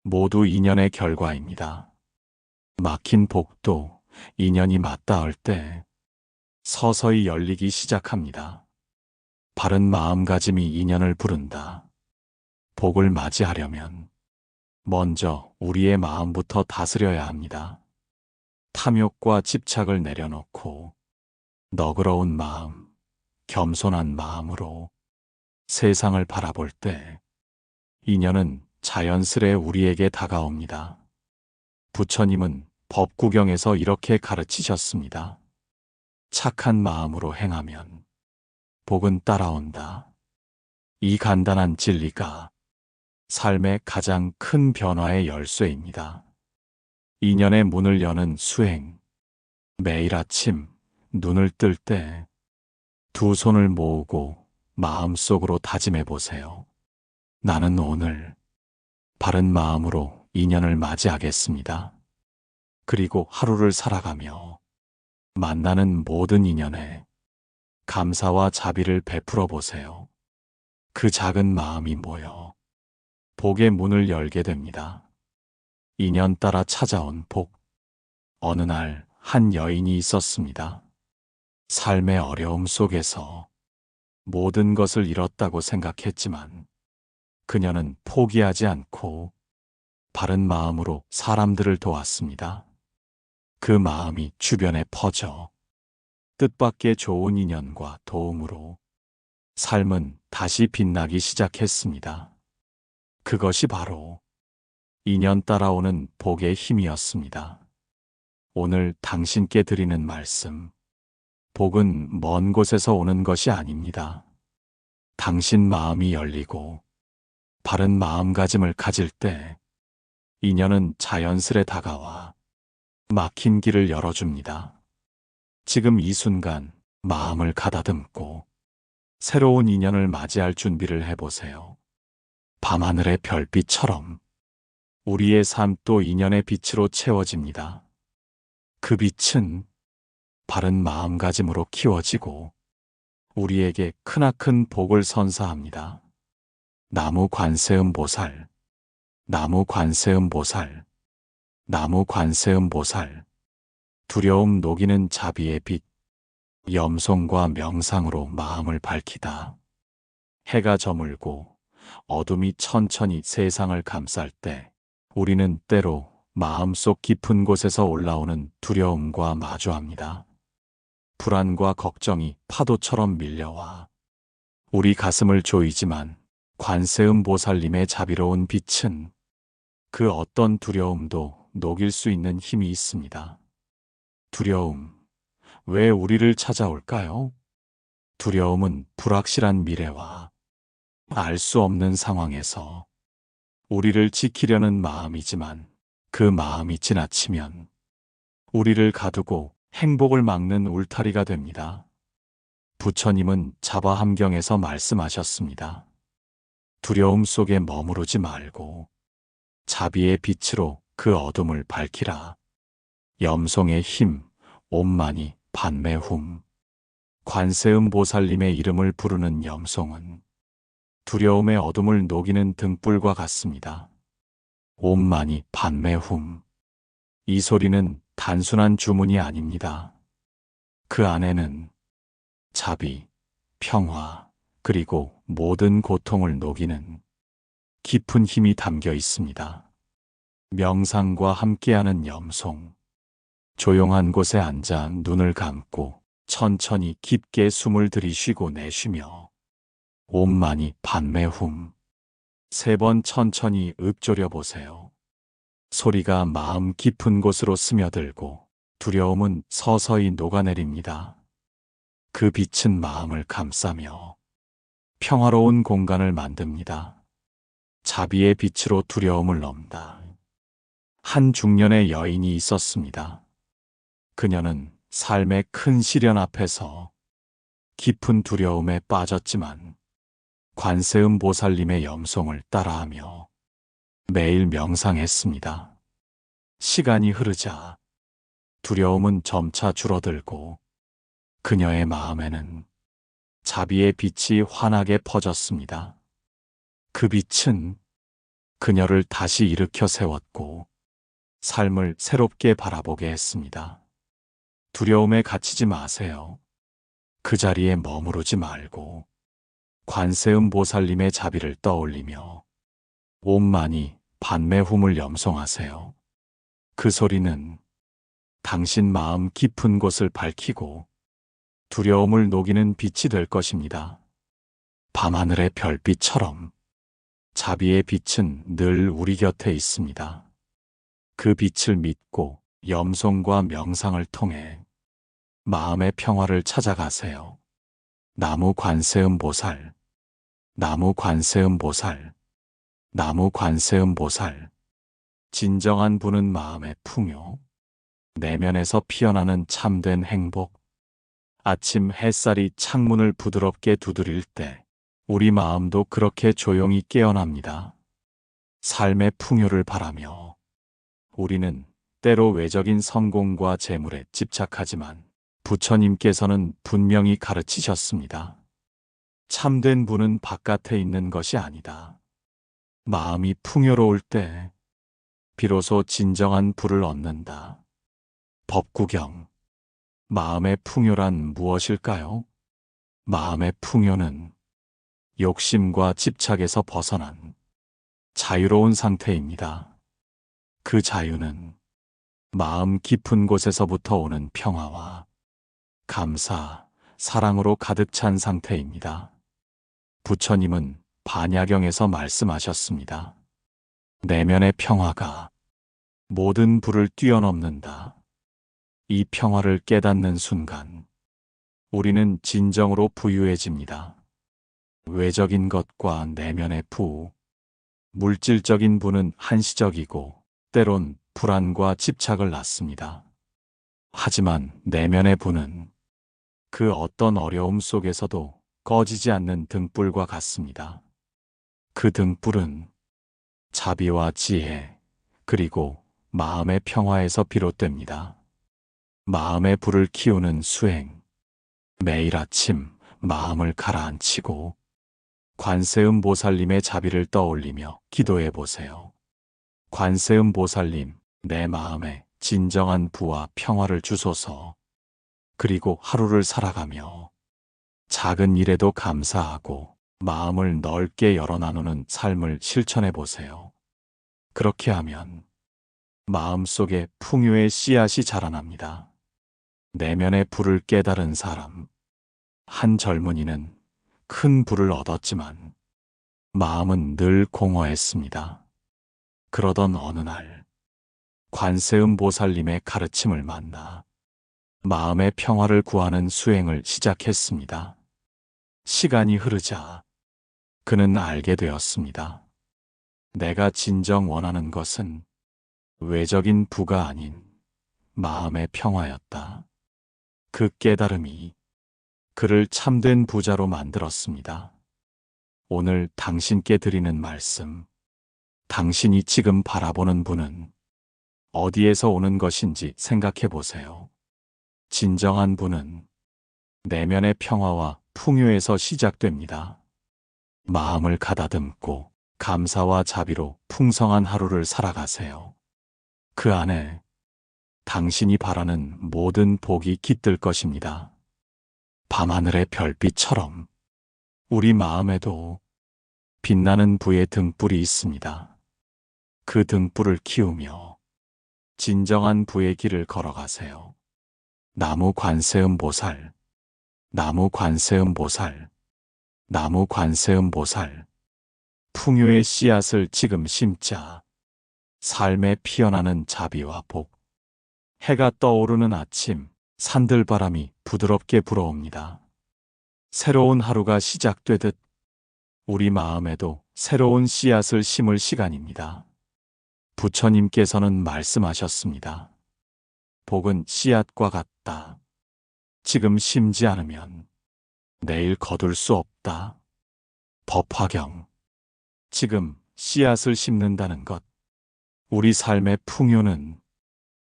모두 인연의 결과입니다. 막힌 복도 인연이 맞닿을 때 서서히 열리기 시작합니다. 바른 마음가짐이 인연을 부른다. 복을 맞이하려면 먼저 우리의 마음부터 다스려야 합니다. 탐욕과 집착을 내려놓고 너그러운 마음, 겸손한 마음으로 세상을 바라볼 때 인연은 자연스레 우리에게 다가옵니다. 부처님은 법구경에서 이렇게 가르치셨습니다. 착한 마음으로 행하면 복은 따라온다. 이 간단한 진리가 삶의 가장 큰 변화의 열쇠입니다. 인연의 문을 여는 수행. 매일 아침 눈을 뜰 때 두 손을 모으고 마음속으로 다짐해 보세요. 나는 오늘 바른 마음으로 인연을 맞이하겠습니다. 그리고 하루를 살아가며 만나는 모든 인연에 감사와 자비를 베풀어 보세요. 그 작은 마음이 모여 복의 문을 열게 됩니다. 인연 따라 찾아온 복. 어느 날 한 여인이 있었습니다. 삶의 어려움 속에서 모든 것을 잃었다고 생각했지만 그녀는 포기하지 않고 바른 마음으로 사람들을 도왔습니다. 그 마음이 주변에 퍼져 뜻밖의 좋은 인연과 도움으로 삶은 다시 빛나기 시작했습니다. 그것이 바로 인연 따라오는 복의 힘이었습니다. 오늘 당신께 드리는 말씀. 복은 먼 곳에서 오는 것이 아닙니다. 당신 마음이 열리고 바른 마음가짐을 가질 때 인연은 자연스레 다가와 막힌 길을 열어줍니다. 지금 이 순간 마음을 가다듬고 새로운 인연을 맞이할 준비를 해보세요. 밤하늘의 별빛처럼 우리의 삶도 인연의 빛으로 채워집니다. 그 빛은 바른 마음가짐으로 키워지고 우리에게 크나큰 복을 선사합니다. 나무 관세음 보살, 나무 관세음 보살, 나무 관세음 보살. 두려움 녹이는 자비의 빛, 염송과 명상으로 마음을 밝히다. 해가 저물고 어둠이 천천히 세상을 감쌀 때 우리는 때로 마음속 깊은 곳에서 올라오는 두려움과 마주합니다. 불안과 걱정이 파도처럼 밀려와 우리 가슴을 조이지만 관세음 보살님의 자비로운 빛은 그 어떤 두려움도 녹일 수 있는 힘이 있습니다. 두려움, 왜 우리를 찾아올까요? 두려움은 불확실한 미래와 알 수 없는 상황에서 우리를 지키려는 마음이지만 그 마음이 지나치면 우리를 가두고 행복을 막는 울타리가 됩니다. 부처님은 자바함경에서 말씀하셨습니다. 두려움 속에 머무르지 말고 자비의 빛으로 그 어둠을 밝히라. 염송의 힘, 옴마니 반매훔. 관세음 보살님의 이름을 부르는 염송은 두려움의 어둠을 녹이는 등불과 같습니다. 옴마니 반매훔. 이 소리는 단순한 주문이 아닙니다. 그 안에는 자비, 평화, 그리고 모든 고통을 녹이는 깊은 힘이 담겨 있습니다. 명상과 함께하는 염송. 조용한 곳에 앉아 눈을 감고 천천히 깊게 숨을 들이쉬고 내쉬며 옴마니 반매훔 3번 천천히 읊조려 보세요. 소리가 마음 깊은 곳으로 스며들고 두려움은 서서히 녹아내립니다. 그 빛은 마음을 감싸며 평화로운 공간을 만듭니다. 자비의 빛으로 두려움을 넘다. 한 중년의 여인이 있었습니다. 그녀는 삶의 큰 시련 앞에서 깊은 두려움에 빠졌지만 관세음 보살님의 염송을 따라하며 매일 명상했습니다. 시간이 흐르자 두려움은 점차 줄어들고 그녀의 마음에는 자비의 빛이 환하게 퍼졌습니다. 그 빛은 그녀를 다시 일으켜 세웠고 삶을 새롭게 바라보게 했습니다. 두려움에 갇히지 마세요. 그 자리에 머무르지 말고 관세음 보살님의 자비를 떠올리며 옴마니 반매훔을 염송하세요. 그 소리는 당신 마음 깊은 곳을 밝히고 두려움을 녹이는 빛이 될 것입니다. 밤하늘의 별빛처럼 자비의 빛은 늘 우리 곁에 있습니다. 그 빛을 믿고 염송과 명상을 통해 마음의 평화를 찾아가세요. 나무 관세음 보살, 나무 관세음 보살, 나무 관세음 보살. 진정한 부는 마음의 풍요, 내면에서 피어나는 참된 행복. 아침 햇살이 창문을 부드럽게 두드릴 때 우리 마음도 그렇게 조용히 깨어납니다. 삶의 풍요를 바라며 우리는 때로 외적인 성공과 재물에 집착하지만 부처님께서는 분명히 가르치셨습니다. 참된 부는 바깥에 있는 것이 아니다. 마음이 풍요로울 때 비로소 진정한 부를 얻는다. 법구경. 마음의 풍요란 무엇일까요? 마음의 풍요는 욕심과 집착에서 벗어난 자유로운 상태입니다. 그 자유는 마음 깊은 곳에서부터 오는 평화와 감사, 사랑으로 가득 찬 상태입니다. 부처님은 반야경에서 말씀하셨습니다. 내면의 평화가 모든 불을 뛰어넘는다. 이 평화를 깨닫는 순간 우리는 진정으로 부유해집니다. 외적인 것과 내면의 부, 물질적인 부는 한시적이고 때론 불안과 집착을 낳습니다. 하지만 내면의 부는 그 어떤 어려움 속에서도 꺼지지 않는 등불과 같습니다. 그 등불은 자비와 지혜, 그리고 마음의 평화에서 비롯됩니다. 마음의 불을 키우는 수행. 매일 아침 마음을 가라앉히고 관세음 보살님의 자비를 떠올리며 기도해 보세요. 관세음 보살님, 내 마음에 진정한 부와 평화를 주소서. 그리고 하루를 살아가며 작은 일에도 감사하고 마음을 넓게 열어 나누는 삶을 실천해 보세요. 그렇게 하면 마음속에 풍요의 씨앗이 자라납니다. 내면의 불을 깨달은 사람. 한 젊은이는 큰 부를 얻었지만 마음은 늘 공허했습니다. 그러던 어느 날 관세음 보살님의 가르침을 만나 마음의 평화를 구하는 수행을 시작했습니다. 시간이 흐르자 그는 알게 되었습니다. 내가 진정 원하는 것은 외적인 부가 아닌 마음의 평화였다. 그 깨달음이 그를 참된 부자로 만들었습니다. 오늘 당신께 드리는 말씀, 당신이 지금 바라보는 부는 어디에서 오는 것인지 생각해 보세요. 진정한 부는 내면의 평화와 풍요에서 시작됩니다. 마음을 가다듬고 감사와 자비로 풍성한 하루를 살아가세요. 그 안에 당신이 바라는 모든 복이 깃들 것입니다. 밤하늘의 별빛처럼 우리 마음에도 빛나는 부의 등불이 있습니다. 그 등불을 키우며 진정한 부의 길을 걸어가세요. 나무 관세음 보살, 나무 관세음 보살, 나무 관세음 보살. 풍요의 씨앗을 지금 심자. 삶에 피어나는 자비와 복. 해가 떠오르는 아침, 산들바람이 부드럽게 불어옵니다. 새로운 하루가 시작되듯 우리 마음에도 새로운 씨앗을 심을 시간입니다. 부처님께서는 말씀하셨습니다. 복은 씨앗과 같다. 지금 심지 않으면 내일 거둘 수 없다. 법화경. 지금 씨앗을 심는다는 것. 우리 삶의 풍요는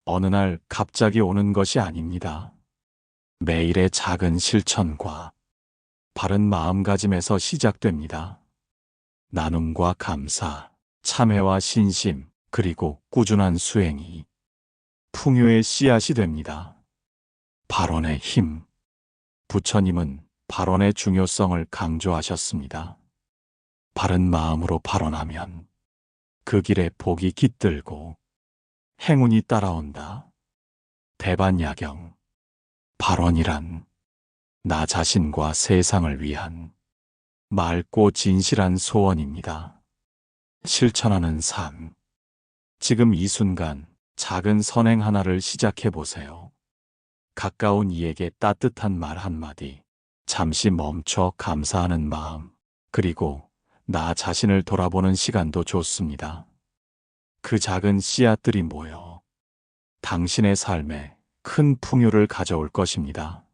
어느 날 갑자기 오는 것이 아닙니다. 매일의 작은 실천과 바른 마음가짐에서 시작됩니다. 나눔과 감사, 참회와 신심, 그리고 꾸준한 수행이 풍요의 씨앗이 됩니다. 발언의 힘. 부처님은 발언의 중요성을 강조하셨습니다. 바른 마음으로 발언하면 그 길에 복이 깃들고 행운이 따라온다. 대반야경. 발언이란 나 자신과 세상을 위한 맑고 진실한 소원입니다. 실천하는 삶. 지금 이 순간 작은 선행 하나를 시작해 보세요. 가까운 이에게 따뜻한 말 한마디, 잠시 멈춰 감사하는 마음, 그리고 나 자신을 돌아보는 시간도 좋습니다. 그 작은 씨앗들이 모여 당신의 삶에 큰 풍요를 가져올 것입니다.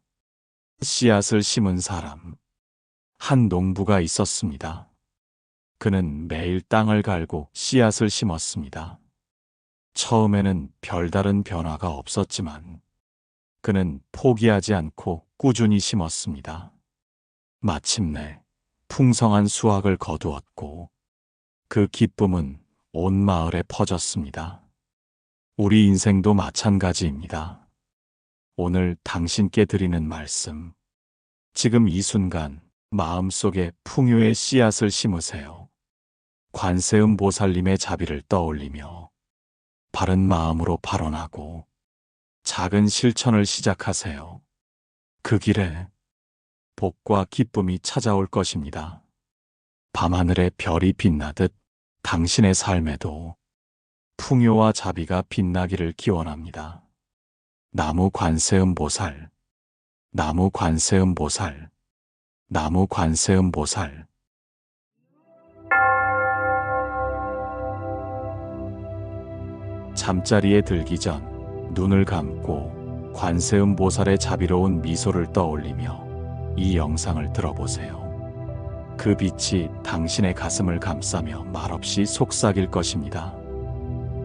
씨앗을 심은 사람. 한 농부가 있었습니다. 그는 매일 땅을 갈고 씨앗을 심었습니다. 처음에는 별다른 변화가 없었지만 그는 포기하지 않고 꾸준히 심었습니다. 마침내 풍성한 수확을 거두었고 그 기쁨은 온 마을에 퍼졌습니다. 우리 인생도 마찬가지입니다. 오늘 당신께 드리는 말씀. 지금 이 순간 마음속에 풍요의 씨앗을 심으세요. 관세음 보살님의 자비를 떠올리며 바른 마음으로 발언하고 작은 실천을 시작하세요. 그 길에 복과 기쁨이 찾아올 것입니다. 밤하늘에 별이 빛나듯 당신의 삶에도 풍요와 자비가 빛나기를 기원합니다. 나무 관세음 보살, 나무 관세음 보살, 나무 관세음 보살. 잠자리에 들기 전 눈을 감고 관세음 보살의 자비로운 미소를 떠올리며 이 영상을 들어보세요. 그 빛이 당신의 가슴을 감싸며 말없이 속삭일 것입니다.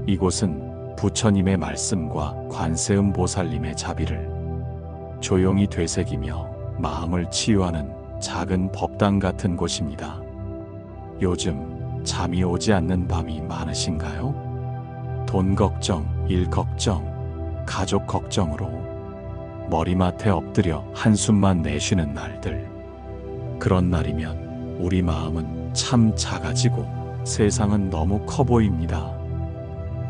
이곳은 부처님의 말씀과 관세음 보살님의 자비를 조용히 되새기며 마음을 치유하는 작은 법당 같은 곳입니다. 요즘 잠이 오지 않는 밤이 많으신가요? 돈 걱정, 일 걱정, 가족 걱정으로 머리맡에 엎드려 한숨만 내쉬는 날들. 그런 날이면 우리 마음은 참 작아지고 세상은 너무 커 보입니다.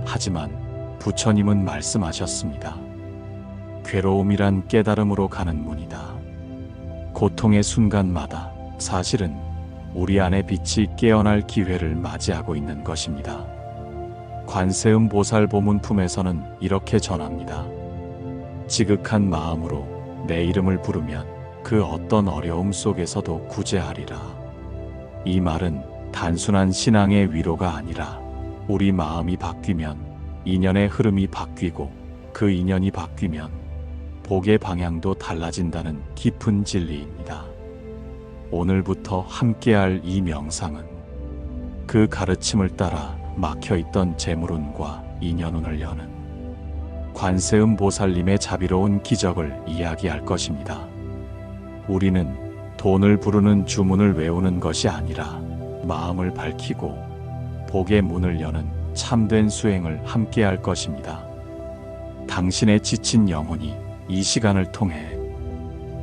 하지만 부처님은 말씀하셨습니다. 괴로움이란 깨달음으로 가는 문이다. 고통의 순간마다 사실은 우리 안의 빛이 깨어날 기회를 맞이하고 있는 것입니다. 관세음 보살 보문품에서는 이렇게 전합니다. 지극한 마음으로 내 이름을 부르면 그 어떤 어려움 속에서도 구제하리라. 이 말은 단순한 신앙의 위로가 아니라 우리 마음이 바뀌면 인연의 흐름이 바뀌고 그 인연이 바뀌면 복의 방향도 달라진다는 깊은 진리입니다. 오늘부터 함께할 이 명상은 그 가르침을 따라 막혀있던 재물운과 인연운을 여는 관세음 보살님의 자비로운 기적을 이야기할 것입니다. 우리는 돈을 부르는 주문을 외우는 것이 아니라 마음을 밝히고 복의 문을 여는 참된 수행을 함께할 것입니다. 당신의 지친 영혼이 이 시간을 통해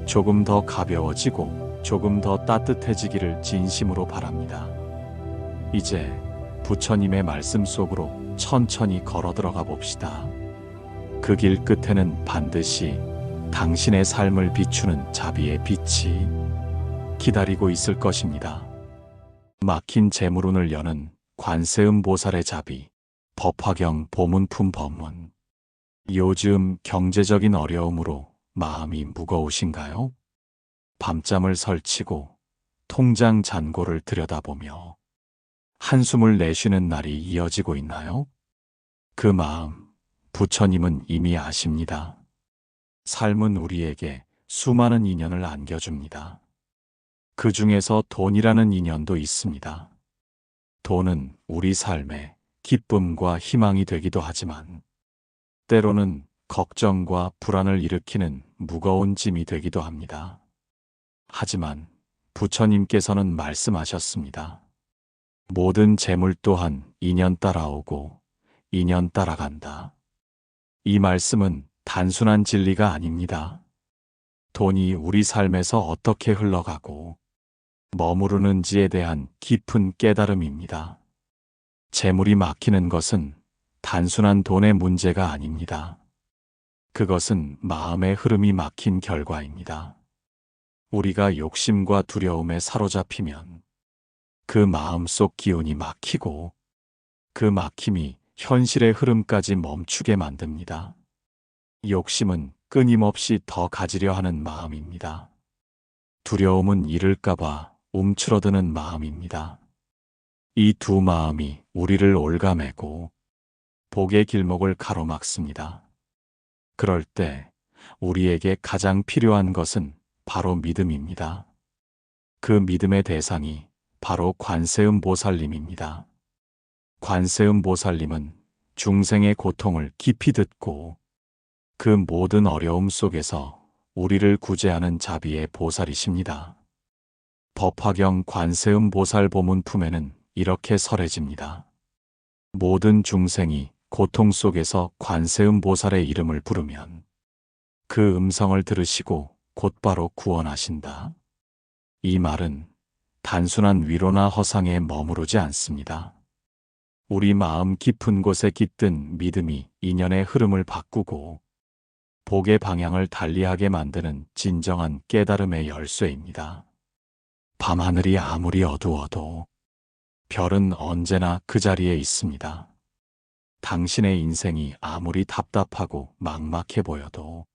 조금 더 가벼워지고 조금 더 따뜻해지기를 진심으로 바랍니다. 이제 부처님의 말씀 속으로 천천히 걸어 들어가 봅시다. 그 길 끝에는 반드시 당신의 삶을 비추는 자비의 빛이 기다리고 있을 것입니다. 막힌 재물운을 여는 관세음 보살의 자비, 법화경 보문품 법문. 요즘 경제적인 어려움으로 마음이 무거우신가요? 밤잠을 설치고 통장 잔고를 들여다보며 한숨을 내쉬는 날이 이어지고 있나요? 그 마음, 부처님은 이미 아십니다. 삶은 우리에게 수많은 인연을 안겨줍니다. 그 중에서 돈이라는 인연도 있습니다. 돈은 우리 삶에 기쁨과 희망이 되기도 하지만 때로는 걱정과 불안을 일으키는 무거운 짐이 되기도 합니다. 하지만 부처님께서는 말씀하셨습니다. 모든 재물 또한 인연 따라오고 인연 따라간다. 이 말씀은 단순한 진리가 아닙니다. 돈이 우리 삶에서 어떻게 흘러가고 머무르는지에 대한 깊은 깨달음입니다. 재물이 막히는 것은 단순한 돈의 문제가 아닙니다. 그것은 마음의 흐름이 막힌 결과입니다. 우리가 욕심과 두려움에 사로잡히면 그 마음속 기운이 막히고 그 막힘이 현실의 흐름까지 멈추게 만듭니다. 욕심은 끊임없이 더 가지려 하는 마음입니다. 두려움은 잃을까봐 움츠러드는 마음입니다. 이 두 마음이 우리를 올가매고 복의 길목을 가로막습니다. 그럴 때 우리에게 가장 필요한 것은 바로 믿음입니다. 그 믿음의 대상이 바로 관세음 보살님입니다. 관세음 보살님은 중생의 고통을 깊이 듣고 그 모든 어려움 속에서 우리를 구제하는 자비의 보살이십니다. 법화경 관세음 보살 보문품에는 이렇게 설해집니다. 모든 중생이 고통 속에서 관세음 보살의 이름을 부르면 그 음성을 들으시고 곧바로 구원하신다. 이 말은 단순한 위로나 허상에 머무르지 않습니다. 우리 마음 깊은 곳에 깃든 믿음이 인연의 흐름을 바꾸고 복의 방향을 달리하게 만드는 진정한 깨달음의 열쇠입니다. 밤하늘이 아무리 어두워도 별은 언제나 그 자리에 있습니다. 당신의 인생이 아무리 답답하고 막막해 보여도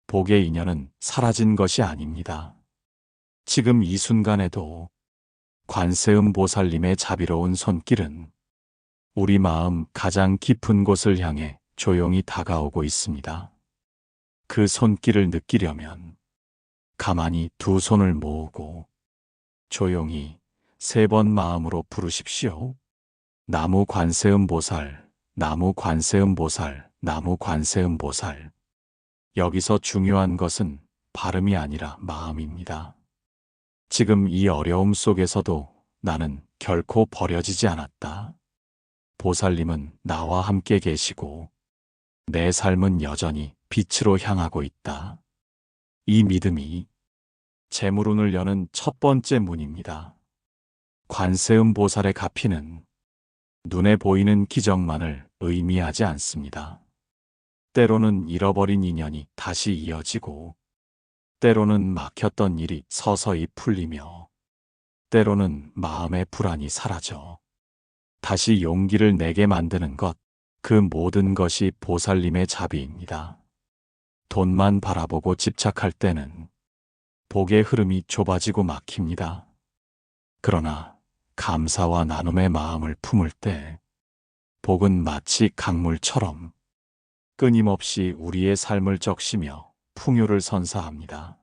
복의 인연은 사라진 것이 아닙니다. 지금 이 순간에도 관세음 보살님의 자비로운 손길은 우리 마음 가장 깊은 곳을 향해 조용히 다가오고 있습니다. 그 손길을 느끼려면 가만히 두 손을 모으고 조용히 3번 마음으로 부르십시오. 나무 관세음 보살, 나무 관세음 보살, 나무 관세음 보살. 여기서 중요한 것은 발음이 아니라 마음입니다. 지금 이 어려움 속에서도 나는 결코 버려지지 않았다. 보살님은 나와 함께 계시고 내 삶은 여전히 빛으로 향하고 있다. 이 믿음이 재물운을 여는 첫 번째 문입니다. 관세음 보살의 가피는 눈에 보이는 기적만을 의미하지 않습니다. 때로는 잃어버린 인연이 다시 이어지고, 때로는 막혔던 일이 서서히 풀리며, 때로는 마음의 불안이 사라져 다시 용기를 내게 만드는 것, 그 모든 것이 보살님의 자비입니다. 돈만 바라보고 집착할 때는 복의 흐름이 좁아지고 막힙니다. 그러나 감사와 나눔의 마음을 품을 때 복은 마치 강물처럼 끊임없이 우리의 삶을 적시며 풍요를 선사합니다.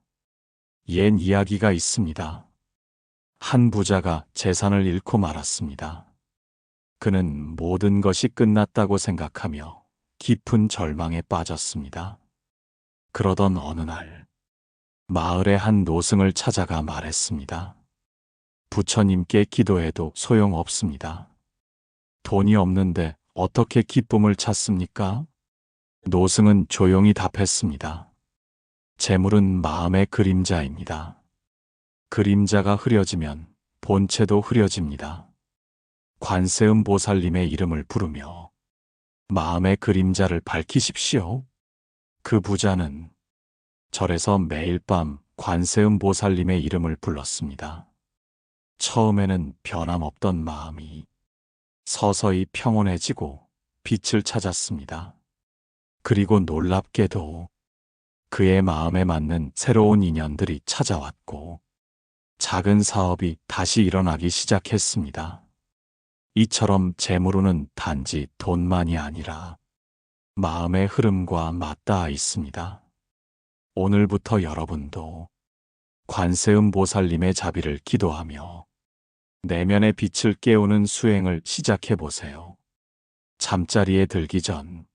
옛 이야기가 있습니다. 한 부자가 재산을 잃고 말았습니다. 그는 모든 것이 끝났다고 생각하며 깊은 절망에 빠졌습니다. 그러던 어느 날 마을의 한 노승을 찾아가 말했습니다. 부처님께 기도해도 소용없습니다. 돈이 없는데 어떻게 기쁨을 찾습니까? 노승은 조용히 답했습니다. 재물은 마음의 그림자입니다. 그림자가 흐려지면 본체도 흐려집니다. 관세음 보살님의 이름을 부르며 마음의 그림자를 밝히십시오. 그 부자는 절에서 매일 밤 관세음 보살님의 이름을 불렀습니다. 처음에는 변함없던 마음이 서서히 평온해지고 빛을 찾았습니다. 그리고 놀랍게도 그의 마음에 맞는 새로운 인연들이 찾아왔고 작은 사업이 다시 일어나기 시작했습니다. 이처럼 재물로는 단지 돈만이 아니라 마음의 흐름과 맞닿아 있습니다. 오늘부터 여러분도 관세음 보살님의 자비를 기도하며 내면의 빛을 깨우는 수행을 시작해 보세요. 잠자리에 들기 전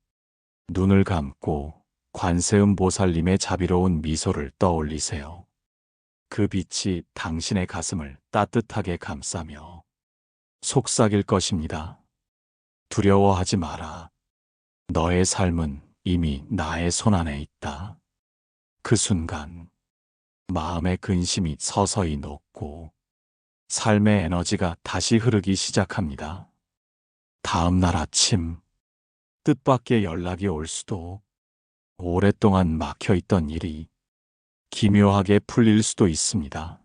눈을 감고 관세음 보살님의 자비로운 미소를 떠올리세요. 그 빛이 당신의 가슴을 따뜻하게 감싸며 속삭일 것입니다. 두려워하지 마라. 너의 삶은 이미 나의 손안에 있다. 그 순간 마음의 근심이 서서히 녹고 삶의 에너지가 다시 흐르기 시작합니다. 다음 날 아침 뜻밖의 연락이 올 수도, 오랫동안 막혀있던 일이 기묘하게 풀릴 수도 있습니다.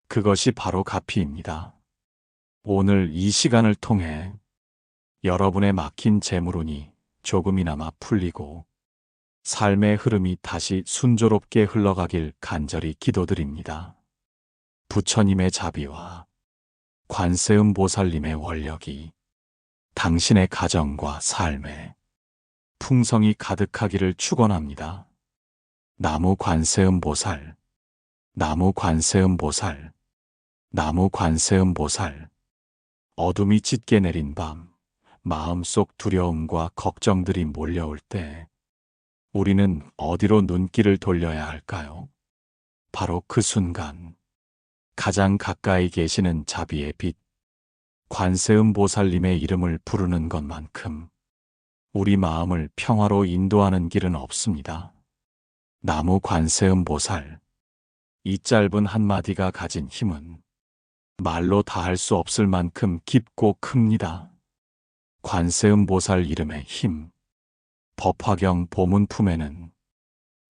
그것이 바로 가피입니다. 오늘 이 시간을 통해 여러분의 막힌 재물운이 조금이나마 풀리고 삶의 흐름이 다시 순조롭게 흘러가길 간절히 기도드립니다. 부처님의 자비와 관세음 보살님의 원력이 당신의 가정과 삶에 풍성이 가득하기를 축원합니다. 나무 관세음 보살, 나무 관세음 보살, 나무 관세음 보살. 어둠이 짙게 내린 밤, 마음속 두려움과 걱정들이 몰려올 때 우리는 어디로 눈길을 돌려야 할까요? 바로 그 순간 가장 가까이 계시는 자비의 빛, 관세음 보살님의 이름을 부르는 것만큼 우리 마음을 평화로 인도하는 길은 없습니다. 나무 관세음 보살, 이 짧은 한마디가 가진 힘은 말로 다할 수 없을 만큼 깊고 큽니다. 관세음 보살 이름의 힘, 법화경 보문 품에는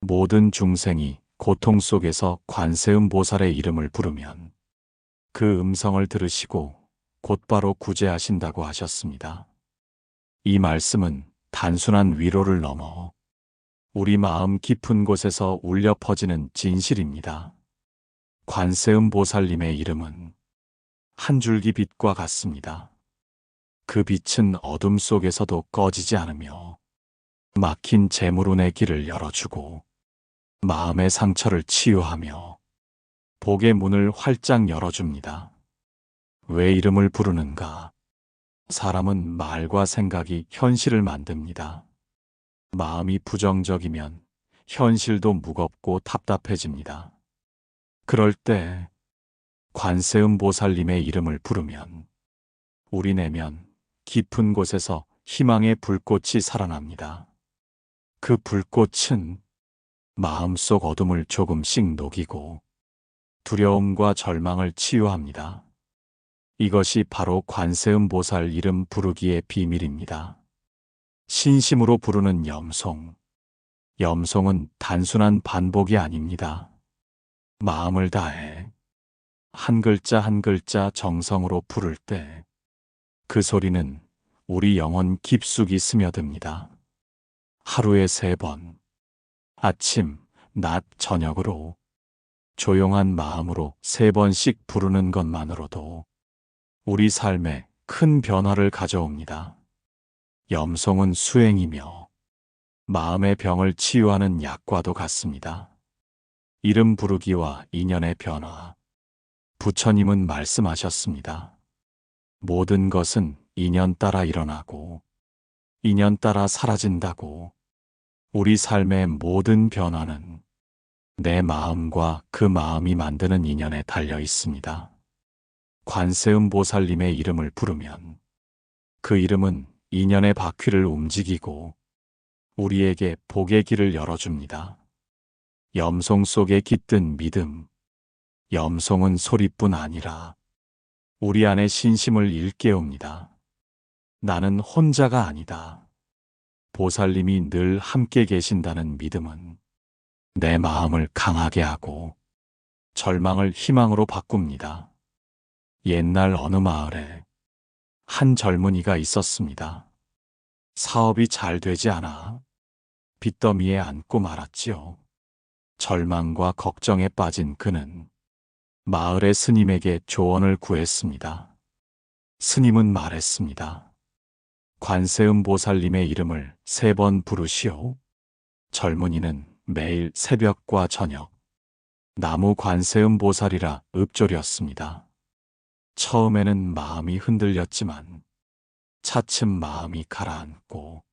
모든 중생이 고통 속에서 관세음 보살의 이름을 부르면 그 음성을 들으시고 곧바로 구제하신다고 하셨습니다. 이 말씀은 단순한 위로를 넘어 우리 마음 깊은 곳에서 울려 퍼지는 진실입니다. 관세음 보살님의 이름은 한 줄기 빛과 같습니다. 그 빛은 어둠 속에서도 꺼지지 않으며 막힌 재물운의 길을 열어주고 마음의 상처를 치유하며 복의 문을 활짝 열어줍니다. 왜 이름을 부르는가? 사람은 말과 생각이 현실을 만듭니다. 마음이 부정적이면 현실도 무겁고 답답해집니다. 그럴 때 관세음 보살님의 이름을 부르면 우리 내면 깊은 곳에서 희망의 불꽃이 살아납니다. 그 불꽃은 마음속 어둠을 조금씩 녹이고 두려움과 절망을 치유합니다. 이것이 바로 관세음보살 이름 부르기의 비밀입니다. 신심으로 부르는 염송. 염송은 단순한 반복이 아닙니다. 마음을 다해 한 글자 한 글자 정성으로 부를 때 그 소리는 우리 영혼 깊숙이 스며듭니다. 하루에 3번, 아침, 낮, 저녁으로 조용한 마음으로 3번씩 부르는 것만으로도 우리 삶에 큰 변화를 가져옵니다. 염송은 수행이며 마음의 병을 치유하는 약과도 같습니다. 이름 부르기와 인연의 변화. 부처님은 말씀하셨습니다. 모든 것은 인연 따라 일어나고 인연 따라 사라진다고. 우리 삶의 모든 변화는 내 마음과 그 마음이 만드는 인연에 달려 있습니다. 관세음보살님의 이름을 부르면 그 이름은 인연의 바퀴를 움직이고 우리에게 복의 길을 열어줍니다. 염송 속에 깃든 믿음. 염송은 소리뿐 아니라 우리 안의 신심을 일깨웁니다. 나는 혼자가 아니다. 보살님이 늘 함께 계신다는 믿음은 내 마음을 강하게 하고 절망을 희망으로 바꿉니다. 옛날 어느 마을에 한 젊은이가 있었습니다. 사업이 잘 되지 않아 빚더미에 앉고 말았지요. 절망과 걱정에 빠진 그는 마을의 스님에게 조언을 구했습니다. 스님은 말했습니다. 관세음보살님의 이름을 3번 부르시오. 젊은이는 매일 새벽과 저녁 나무 관세음보살이라 읊조렸습니다. 처음에는 마음이 흔들렸지만 차츰 마음이 가라앉고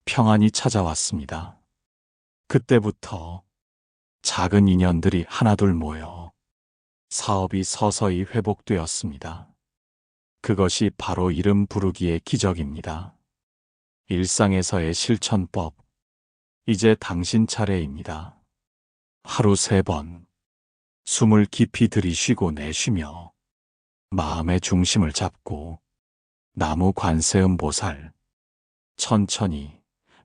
평안이 찾아왔습니다. 그때부터 작은 인연들이 하나둘 모여 사업이 서서히 회복되었습니다. 그것이 바로 이름 부르기의 기적입니다. 일상에서의 실천법. 이제 당신 차례입니다. 하루 3번. 숨을 깊이 들이쉬고 내쉬며 마음의 중심을 잡고 나무 관세음보살. 천천히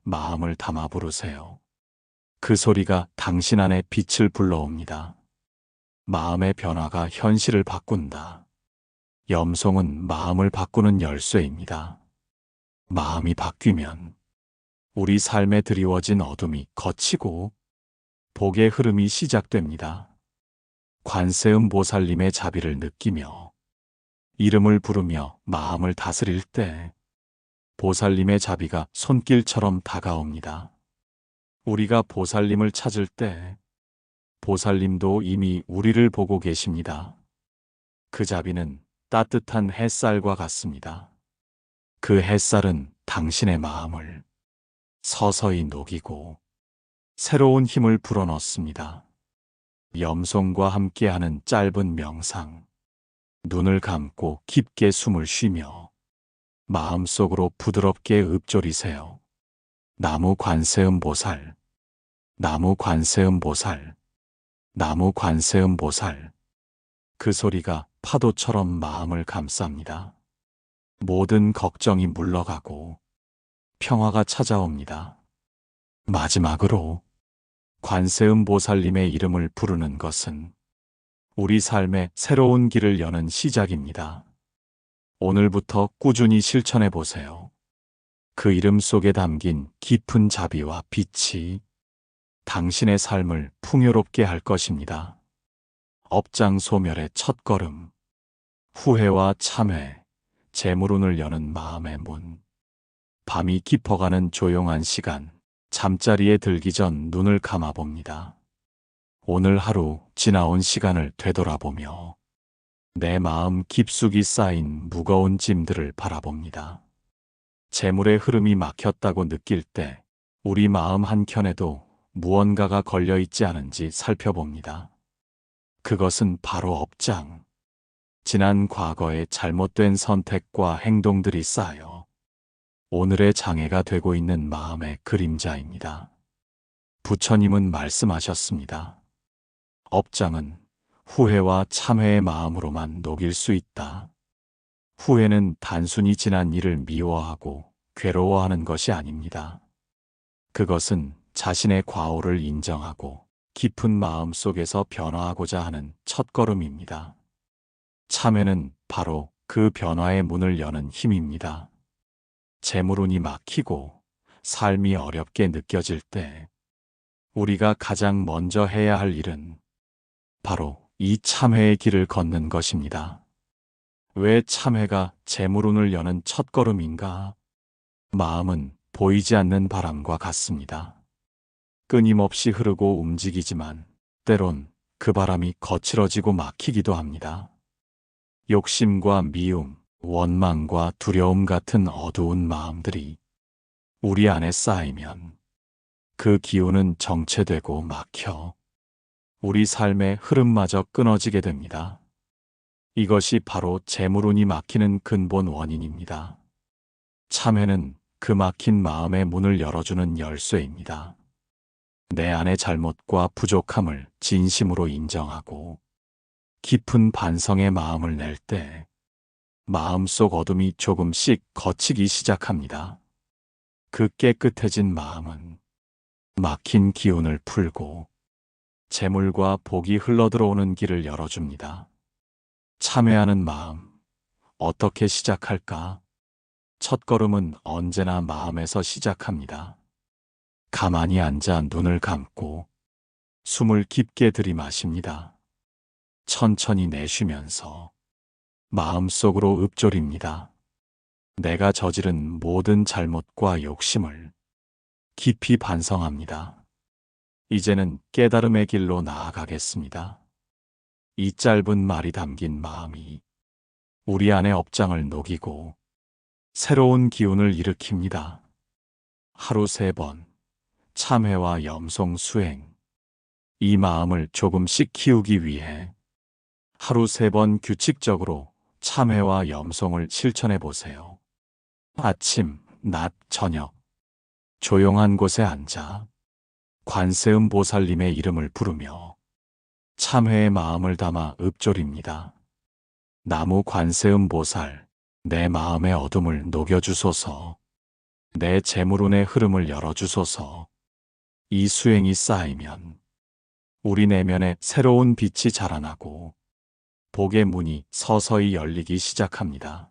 마음을 담아 부르세요. 그 소리가 당신 안에 빛을 불러옵니다. 마음의 변화가 현실을 바꾼다. 염송은 마음을 바꾸는 열쇠입니다. 마음이 바뀌면 우리 삶에 드리워진 어둠이 걷히고 복의 흐름이 시작됩니다. 관세음보살님의 자비를 느끼며 이름을 부르며 마음을 다스릴 때 보살님의 자비가 손길처럼 다가옵니다. 우리가 보살님을 찾을 때 보살님도 이미 우리를 보고 계십니다. 그 자비는 따뜻한 햇살과 같습니다. 그 햇살은 당신의 마음을 서서히 녹이고 새로운 힘을 불어넣습니다. 염송과 함께하는 짧은 명상. 눈을 감고 깊게 숨을 쉬며 마음속으로 부드럽게 읊조리세요. 나무 관세음보살, 나무 관세음보살, 나무 관세음보살. 그 소리가 파도처럼 마음을 감쌉니다. 모든 걱정이 물러가고 평화가 찾아옵니다. 마지막으로 관세음보살님의 이름을 부르는 것은 우리 삶의 새로운 길을 여는 시작입니다. 오늘부터 꾸준히 실천해 보세요. 그 이름 속에 담긴 깊은 자비와 빛이 당신의 삶을 풍요롭게 할 것입니다. 업장 소멸의 첫걸음. 후회와 참회, 재물운을 여는 마음의 문. 밤이 깊어가는 조용한 시간. 잠자리에 들기 전 눈을 감아봅니다. 오늘 하루 지나온 시간을 되돌아보며 내 마음 깊숙이 쌓인 무거운 짐들을 바라봅니다. 재물의 흐름이 막혔다고 느낄 때 우리 마음 한켠에도 무언가가 걸려있지 않은지 살펴봅니다. 그것은 바로 업장. 지난 과거의 잘못된 선택과 행동들이 쌓여 오늘의 장애가 되고 있는 마음의 그림자입니다. 부처님은 말씀하셨습니다. 업장은 후회와 참회의 마음으로만 녹일 수 있다. 후회는 단순히 지난 일을 미워하고 괴로워하는 것이 아닙니다. 그것은 자신의 과오를 인정하고 깊은 마음 속에서 변화하고자 하는 첫걸음입니다. 참회는 바로 그 변화의 문을 여는 힘입니다. 재물운이 막히고 삶이 어렵게 느껴질 때 우리가 가장 먼저 해야 할 일은 바로 이 참회의 길을 걷는 것입니다. 왜 참회가 재물운을 여는 첫걸음인가? 마음은 보이지 않는 바람과 같습니다. 끊임없이 흐르고 움직이지만 때론 그 바람이 거칠어지고 막히기도 합니다. 욕심과 미움, 원망과 두려움 같은 어두운 마음들이 우리 안에 쌓이면 그 기운은 정체되고 막혀 우리 삶의 흐름마저 끊어지게 됩니다. 이것이 바로 재물운이 막히는 근본 원인입니다. 참회는 그 막힌 마음의 문을 열어주는 열쇠입니다. 내 안의 잘못과 부족함을 진심으로 인정하고 깊은 반성의 마음을 낼 때 마음속 어둠이 조금씩 걷히기 시작합니다. 그 깨끗해진 마음은 막힌 기운을 풀고 재물과 복이 흘러들어오는 길을 열어줍니다. 참회하는 마음, 어떻게 시작할까? 첫걸음은 언제나 마음에서 시작합니다. 가만히 앉아 눈을 감고 숨을 깊게 들이마십니다. 천천히 내쉬면서 마음속으로 읊조립니다. 내가 저지른 모든 잘못과 욕심을 깊이 반성합니다. 이제는 깨달음의 길로 나아가겠습니다. 이 짧은 말이 담긴 마음이 우리 안의 업장을 녹이고 새로운 기운을 일으킵니다. 하루 3번, 참회와 염송 수행. 이 마음을 조금씩 키우기 위해 하루 3번 규칙적으로 참회와 염송을 실천해 보세요. 아침, 낮, 저녁. 조용한 곳에 앉아 관세음 보살님의 이름을 부르며 참회의 마음을 담아 읊조립니다. 나무 관세음 보살, 내 마음의 어둠을 녹여주소서. 내 재물운의 흐름을 열어주소서. 이 수행이 쌓이면 우리 내면에 새로운 빛이 자라나고 복의 문이 서서히 열리기 시작합니다.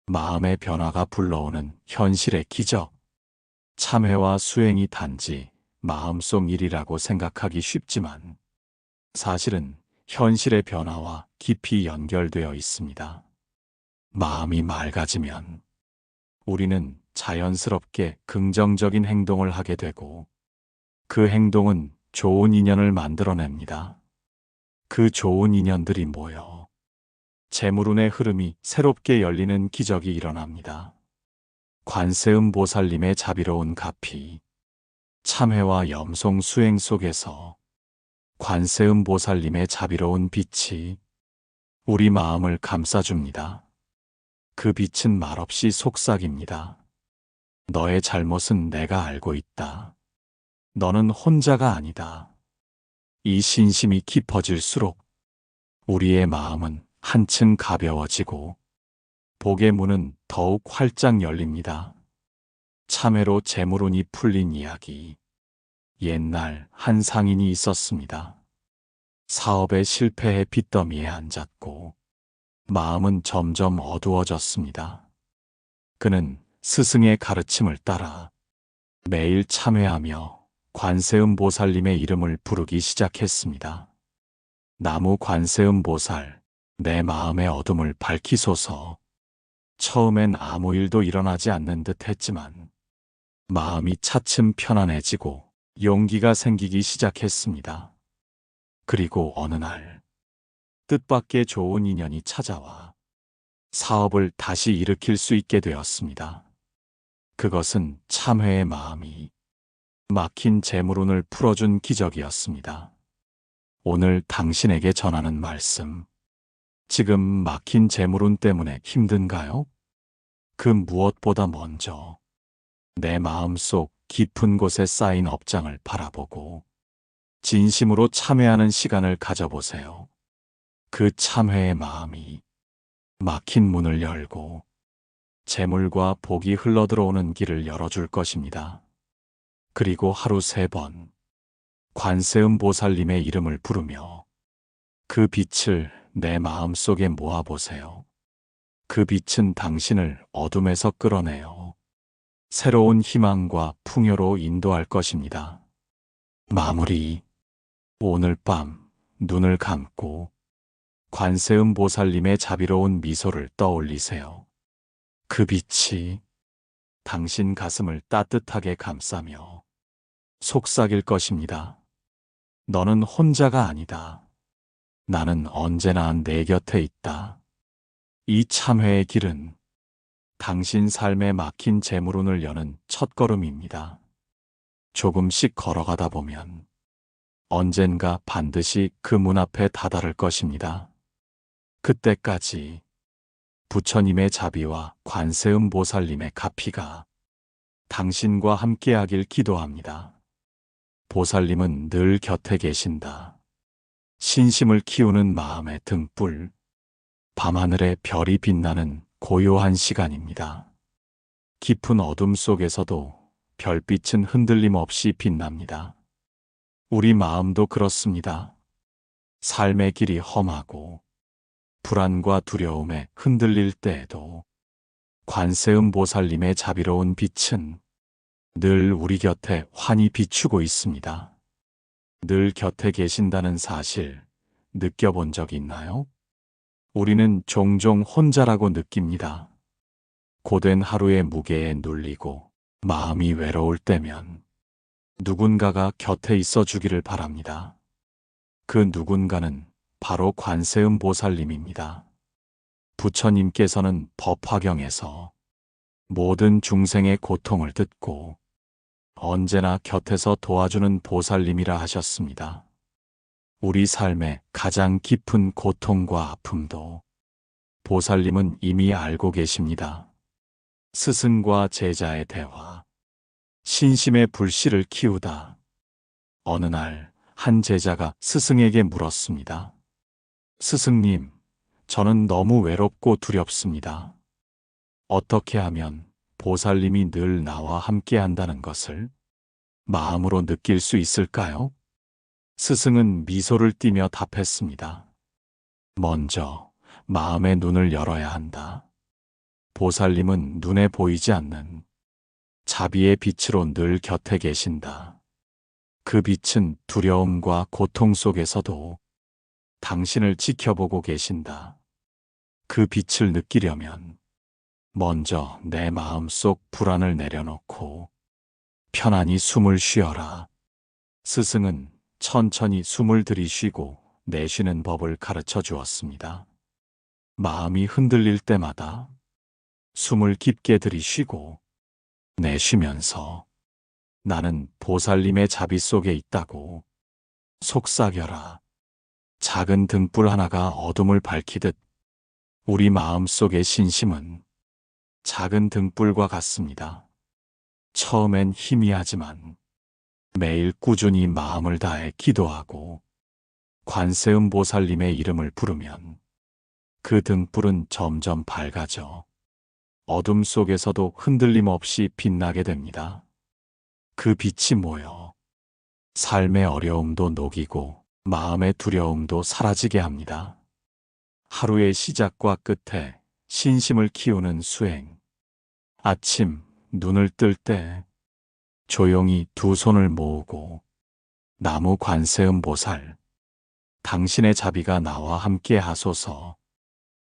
마음의 변화가 불러오는 현실의 기적. 참회와 수행이 단지 마음속 일이라고 생각하기 쉽지만 사실은 현실의 변화와 깊이 연결되어 있습니다. 마음이 맑아지면 우리는 자연스럽게 긍정적인 행동을 하게 되고 그 행동은 좋은 인연을 만들어냅니다. 그 좋은 인연들이 모여 재물운의 흐름이 새롭게 열리는 기적이 일어납니다. 관세음 보살님의 자비로운 가피, 참회와 염송 수행 속에서 관세음 보살님의 자비로운 빛이 우리 마음을 감싸줍니다. 그 빛은 말없이 속삭입니다. 너의 잘못은 내가 알고 있다. 너는 혼자가 아니다. 이 신심이 깊어질수록 우리의 마음은 한층 가벼워지고 복의 문은 더욱 활짝 열립니다. 참회로 재물운이 풀린 이야기. 옛날 한 상인이 있었습니다. 사업에 실패해 빚더미에 앉았고 마음은 점점 어두워졌습니다. 그는 스승의 가르침을 따라 매일 참회하며 관세음 보살님의 이름을 부르기 시작했습니다. 나무 관세음 보살, 내 마음의 어둠을 밝히소서. 처음엔 아무 일도 일어나지 않는 듯 했지만 마음이 차츰 편안해지고 용기가 생기기 시작했습니다. 그리고 어느 날 뜻밖의 좋은 인연이 찾아와 사업을 다시 일으킬 수 있게 되었습니다. 그것은 참회의 마음이 막힌 재물운을 풀어준 기적이었습니다. 오늘 당신에게 전하는 말씀. 지금 막힌 재물운 때문에 힘든가요? 그 무엇보다 먼저 내 마음속 깊은 곳에 쌓인 업장을 바라보고 진심으로 참회하는 시간을 가져보세요. 그 참회의 마음이 막힌 문을 열고 재물과 복이 흘러들어오는 길을 열어줄 것입니다. 그리고 하루 3번 관세음 보살님의 이름을 부르며 그 빛을 내 마음속에 모아보세요. 그 빛은 당신을 어둠에서 끌어내어 새로운 희망과 풍요로 인도할 것입니다. 마무리. 오늘 밤 눈을 감고 관세음 보살님의 자비로운 미소를 떠올리세요. 그 빛이 당신 가슴을 따뜻하게 감싸며 속삭일 것입니다. 너는 혼자가 아니다. 나는 언제나 내 곁에 있다. 이 참회의 길은 당신 삶에 막힌 재물운을 여는 첫걸음입니다. 조금씩 걸어가다 보면 언젠가 반드시 그 문 앞에 다다를 것입니다. 그때까지 부처님의 자비와 관세음 보살님의 가피가 당신과 함께하길 기도합니다. 보살님은 늘 곁에 계신다. 신심을 키우는 마음의 등불, 밤하늘에 별이 빛나는 고요한 시간입니다. 깊은 어둠 속에서도 별빛은 흔들림 없이 빛납니다. 우리 마음도 그렇습니다. 삶의 길이 험하고 불안과 두려움에 흔들릴 때에도 관세음 보살님의 자비로운 빛은 늘 우리 곁에 환히 비추고 있습니다. 늘 곁에 계신다는 사실 느껴본 적 있나요? 우리는 종종 혼자라고 느낍니다. 고된 하루의 무게에 눌리고 마음이 외로울 때면 누군가가 곁에 있어 주기를 바랍니다. 그 누군가는 바로 관세음 보살님입니다. 부처님께서는 법화경에서 모든 중생의 고통을 듣고 언제나 곁에서 도와주는 보살님이라 하셨습니다. 우리 삶의 가장 깊은 고통과 아픔도 보살님은 이미 알고 계십니다. 스승과 제자의 대화, 신심의 불씨를 키우다. 어느 날 한 제자가 스승에게 물었습니다. 스승님, 저는 너무 외롭고 두렵습니다. 어떻게 하면 보살님이 늘 나와 함께 한다는 것을 마음으로 느낄 수 있을까요? 스승은 미소를 띠며 답했습니다. 먼저 마음의 눈을 열어야 한다. 보살님은 눈에 보이지 않는 자비의 빛으로 늘 곁에 계신다. 그 빛은 두려움과 고통 속에서도 당신을 지켜보고 계신다. 그 빛을 느끼려면 먼저 내 마음속 불안을 내려놓고 편안히 숨을 쉬어라. 스승은 천천히 숨을 들이쉬고 내쉬는 법을 가르쳐 주었습니다. 마음이 흔들릴 때마다 숨을 깊게 들이쉬고 내쉬면서 나는 보살님의 자비 속에 있다고 속삭여라. 작은 등불 하나가 어둠을 밝히듯 우리 마음 속의 신심은 작은 등불과 같습니다. 처음엔 희미하지만 매일 꾸준히 마음을 다해 기도하고 관세음 보살님의 이름을 부르면 그 등불은 점점 밝아져 어둠 속에서도 흔들림 없이 빛나게 됩니다. 그 빛이 모여 삶의 어려움도 녹이고 마음의 두려움도 사라지게 합니다. 하루의 시작과 끝에 신심을 키우는 수행. 아침 눈을 뜰 때 조용히 두 손을 모으고 나무 관세음 보살, 당신의 자비가 나와 함께 하소서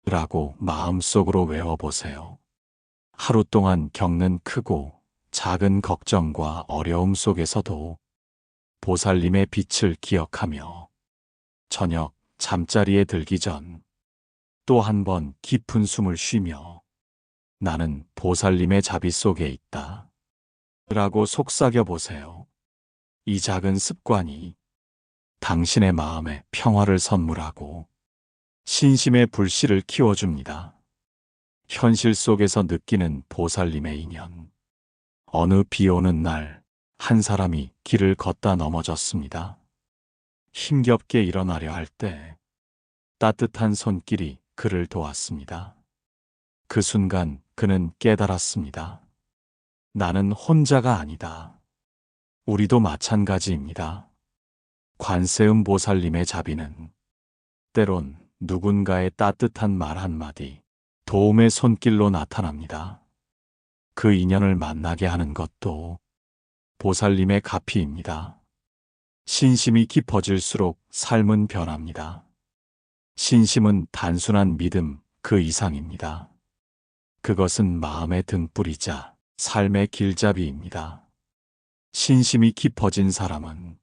라고 마음속으로 외워보세요. 하루 동안 겪는 크고 작은 걱정과 어려움 속에서도 보살님의 빛을 기억하며 저녁 잠자리에 들기 전 또 한 번 깊은 숨을 쉬며 나는 보살님의 자비 속에 있다 라고 속삭여 보세요. 이 작은 습관이 당신의 마음에 평화를 선물하고 신심의 불씨를 키워줍니다. 현실 속에서 느끼는 보살님의 인연. 어느 비 오는 날 한 사람이 길을 걷다 넘어졌습니다. 힘겹게 일어나려 할 때 따뜻한 손길이 그를 도왔습니다. 그 순간 그는 깨달았습니다. 나는 혼자가 아니다. 우리도 마찬가지입니다. 관세음 보살님의 자비는 때론 누군가의 따뜻한 말 한마디, 도움의 손길로 나타납니다. 그 인연을 만나게 하는 것도 보살님의 가피입니다. 신심이 깊어질수록 삶은 변합니다. 신심은 단순한 믿음 그 이상입니다. 그것은 마음의 등불이자 삶의 길잡이입니다. 신심이 깊어진 사람은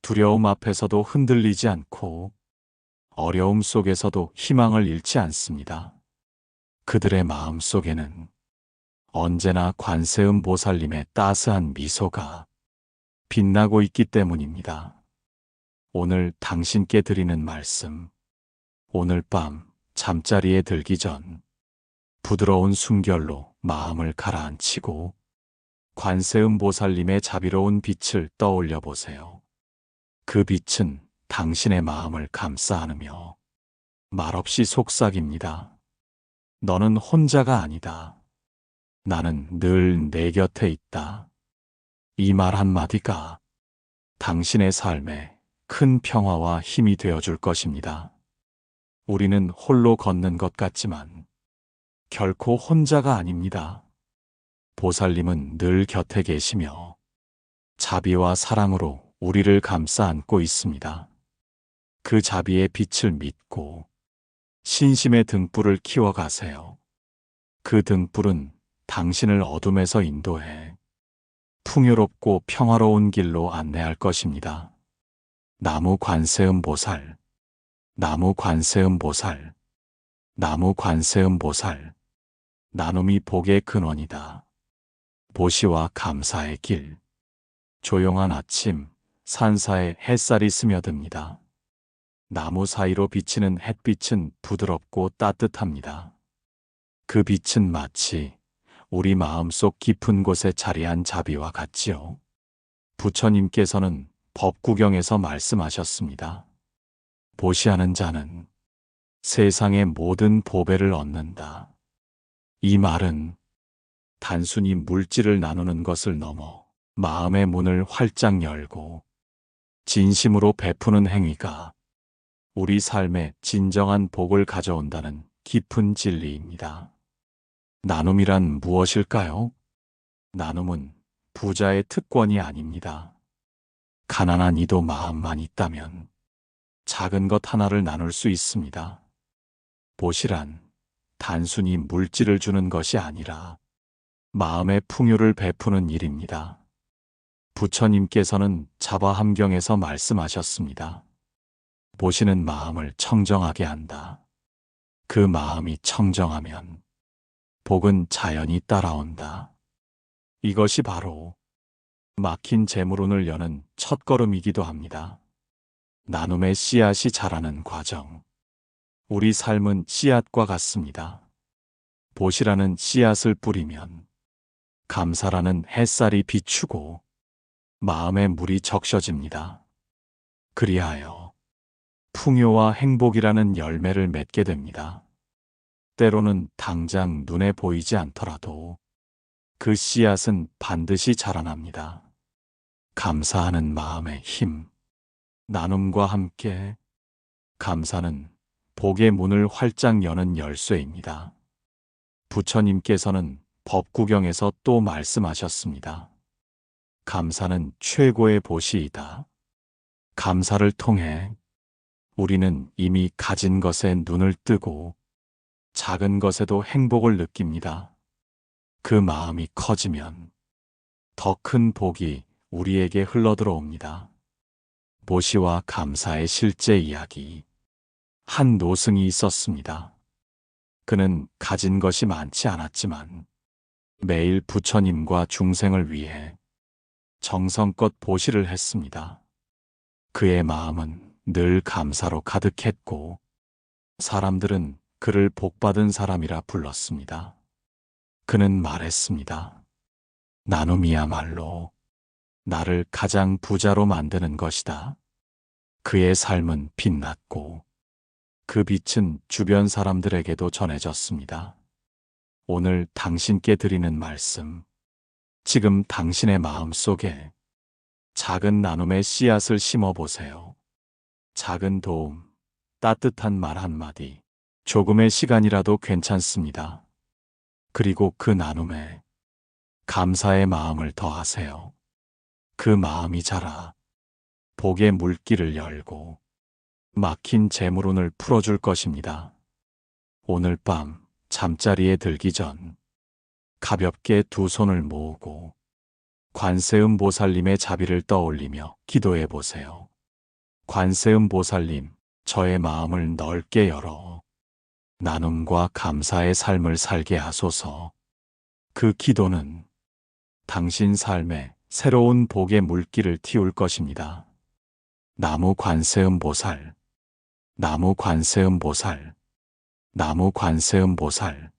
두려움 앞에서도 흔들리지 않고 어려움 속에서도 희망을 잃지 않습니다. 그들의 마음 속에는 언제나 관세음 보살님의 따스한 미소가 빛나고 있기 때문입니다. 오늘 당신께 드리는 말씀, 오늘 밤 잠자리에 들기 전 부드러운 숨결로 마음을 가라앉히고 관세음 보살님의 자비로운 빛을 떠올려 보세요. 그 빛은 당신의 마음을 감싸 안으며 말없이 속삭입니다. 너는 혼자가 아니다. 나는 늘 내 곁에 있다. 이 말 한마디가 당신의 삶에 큰 평화와 힘이 되어줄 것입니다. 우리는 홀로 걷는 것 같지만 결코 혼자가 아닙니다. 보살님은 늘 곁에 계시며 자비와 사랑으로 우리를 감싸 안고 있습니다. 그 자비의 빛을 믿고 신심의 등불을 키워가세요. 그 등불은 당신을 어둠에서 인도해 풍요롭고 평화로운 길로 안내할 것입니다. 나무 관세음 보살, 나무 관세음 보살, 나무 관세음 보살. 나눔이 복의 근원이다. 보시와 감사의 길. 조용한 아침, 산사에 햇살이 스며듭니다. 나무 사이로 비치는 햇빛은 부드럽고 따뜻합니다. 그 빛은 마치 우리 마음속 깊은 곳에 자리한 자비와 같지요. 부처님께서는 법구경에서 말씀하셨습니다. 보시하는 자는 세상의 모든 보배를 얻는다. 이 말은 단순히 물질을 나누는 것을 넘어 마음의 문을 활짝 열고 진심으로 베푸는 행위가 우리 삶에 진정한 복을 가져온다는 깊은 진리입니다. 나눔이란 무엇일까요? 나눔은 부자의 특권이 아닙니다. 가난한 이도 마음만 있다면 작은 것 하나를 나눌 수 있습니다. 보시란 단순히 물질을 주는 것이 아니라 마음의 풍요를 베푸는 일입니다. 부처님께서는 자바함경에서 말씀하셨습니다. 보시는 마음을 청정하게 한다. 그 마음이 청정하면 복은 자연히 따라온다. 이것이 바로 막힌 재물운을 여는 첫걸음이기도 합니다. 나눔의 씨앗이 자라는 과정. 우리 삶은 씨앗과 같습니다. 보시라는 씨앗을 뿌리면 감사라는 햇살이 비추고 마음의 물이 적셔집니다. 그리하여 풍요와 행복이라는 열매를 맺게 됩니다. 때로는 당장 눈에 보이지 않더라도 그 씨앗은 반드시 자라납니다. 감사하는 마음의 힘, 나눔과 함께 감사는 복의 문을 활짝 여는 열쇠입니다. 부처님께서는 법구경에서 또 말씀하셨습니다. 감사는 최고의 보시이다. 감사를 통해 우리는 이미 가진 것에 눈을 뜨고 작은 것에도 행복을 느낍니다. 그 마음이 커지면 더 큰 복이 우리에게 흘러들어옵니다. 보시와 감사의 실제 이야기. 한 노승이 있었습니다. 그는 가진 것이 많지 않았지만 매일 부처님과 중생을 위해 정성껏 보시를 했습니다. 그의 마음은 늘 감사로 가득했고 사람들은 그를 복받은 사람이라 불렀습니다. 그는 말했습니다. 나눔이야말로 나를 가장 부자로 만드는 것이다. 그의 삶은 빛났고 그 빛은 주변 사람들에게도 전해졌습니다. 오늘 당신께 드리는 말씀, 지금 당신의 마음 속에 작은 나눔의 씨앗을 심어 보세요. 작은 도움, 따뜻한 말 한마디, 조금의 시간이라도 괜찮습니다. 그리고 그 나눔에 감사의 마음을 더하세요. 그 마음이 자라 복의 물길을 열고 막힌 재물운을 풀어줄 것입니다. 오늘 밤 잠자리에 들기 전 가볍게 두 손을 모으고 관세음 보살님의 자비를 떠올리며 기도해 보세요. 관세음 보살님, 저의 마음을 넓게 열어 나눔과 감사의 삶을 살게 하소서. 그 기도는 당신 삶에 새로운 복의 물길을 틔울 것입니다. 나무 관세음 보살, 나무 관세음 보살, 나무 관세음 보살.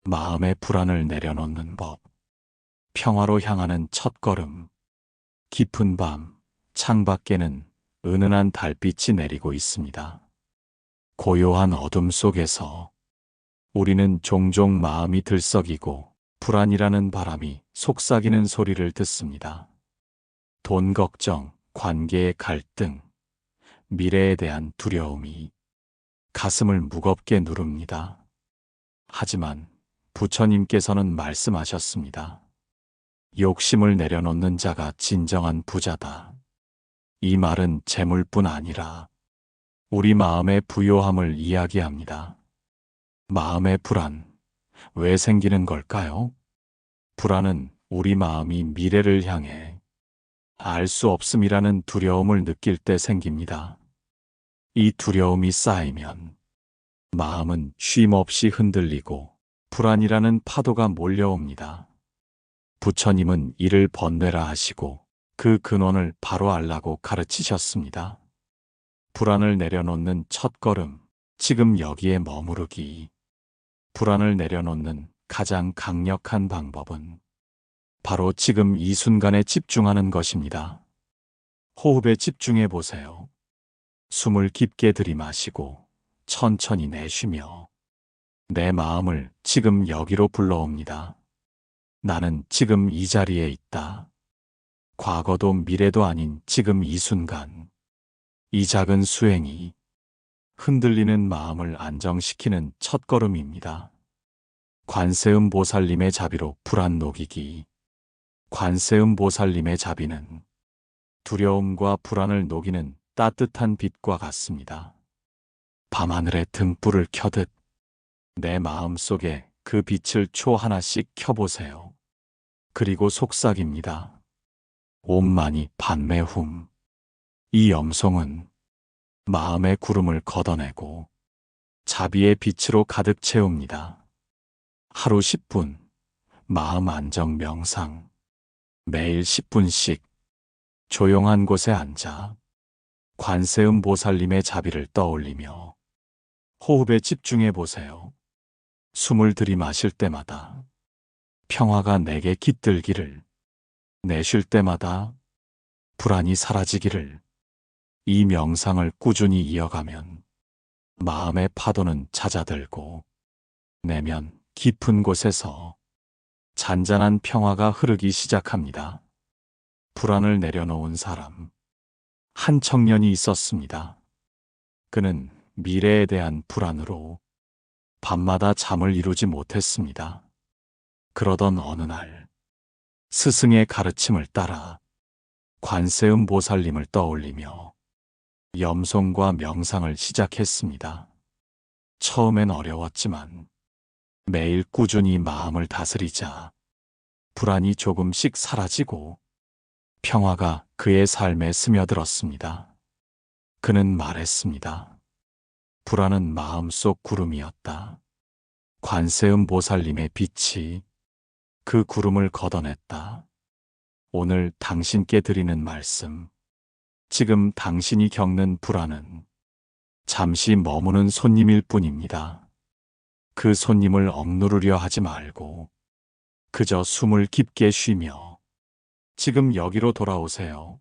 마음의 불안을 내려놓는 법. 평화로 향하는 첫걸음. 깊은 밤, 창밖에는 은은한 달빛이 내리고 있습니다. 고요한 어둠 속에서 우리는 종종 마음이 들썩이고 불안이라는 바람이 속삭이는 소리를 듣습니다. 돈 걱정, 관계의 갈등, 미래에 대한 두려움이 가슴을 무겁게 누릅니다. 하지만 부처님께서는 말씀하셨습니다. 욕심을 내려놓는 자가 진정한 부자다. 이 말은 재물뿐 아니라 우리 마음의 부요함을 이야기합니다. 마음의 불안, 왜 생기는 걸까요? 불안은 우리 마음이 미래를 향해 알 수 없음이라는 두려움을 느낄 때 생깁니다. 이 두려움이 쌓이면 마음은 쉼 없이 흔들리고 불안이라는 파도가 몰려옵니다. 부처님은 이를 번뇌라 하시고 그 근원을 바로 알라고 가르치셨습니다. 불안을 내려놓는 첫걸음, 지금 여기에 머무르기. 불안을 내려놓는 가장 강력한 방법은 바로 지금 이 순간에 집중하는 것입니다. 호흡에 집중해 보세요. 숨을 깊게 들이마시고 천천히 내쉬며 내 마음을 지금 여기로 불러옵니다. 나는 지금 이 자리에 있다. 과거도 미래도 아닌 지금 이 순간. 이 작은 수행이 흔들리는 마음을 안정시키는 첫걸음입니다. 관세음 보살님의 자비로 불안 녹이기. 관세음 보살님의 자비는 두려움과 불안을 녹이는 따뜻한 빛과 같습니다. 밤하늘에 등불을 켜듯 내 마음 속에 그 빛을 초 하나씩 켜보세요. 그리고 속삭입니다. 옴마니 판매훔. 이 염송은 마음의 구름을 걷어내고 자비의 빛으로 가득 채웁니다. 하루 10분 마음 안정 명상. 매일 10분씩 조용한 곳에 앉아 관세음 보살님의 자비를 떠올리며 호흡에 집중해 보세요. 숨을 들이마실 때마다 평화가 내게 깃들기를, 내쉴 때마다 불안이 사라지기를. 이 명상을 꾸준히 이어가면 마음의 파도는 잦아들고 내면 깊은 곳에서 잔잔한 평화가 흐르기 시작합니다. 불안을 내려놓은 사람, 한 청년이 있었습니다. 그는 미래에 대한 불안으로 밤마다 잠을 이루지 못했습니다. 그러던 어느 날 스승의 가르침을 따라 관세음 보살님을 떠올리며 염송과 명상을 시작했습니다. 처음엔 어려웠지만 매일 꾸준히 마음을 다스리자 불안이 조금씩 사라지고 평화가 그의 삶에 스며들었습니다. 그는 말했습니다. 불안은 마음속 구름이었다. 관세음 보살님의 빛이 그 구름을 걷어냈다. 오늘 당신께 드리는 말씀, 지금 당신이 겪는 불안은 잠시 머무는 손님일 뿐입니다. 그 손님을 억누르려 하지 말고 그저 숨을 깊게 쉬며 지금 여기로 돌아오세요.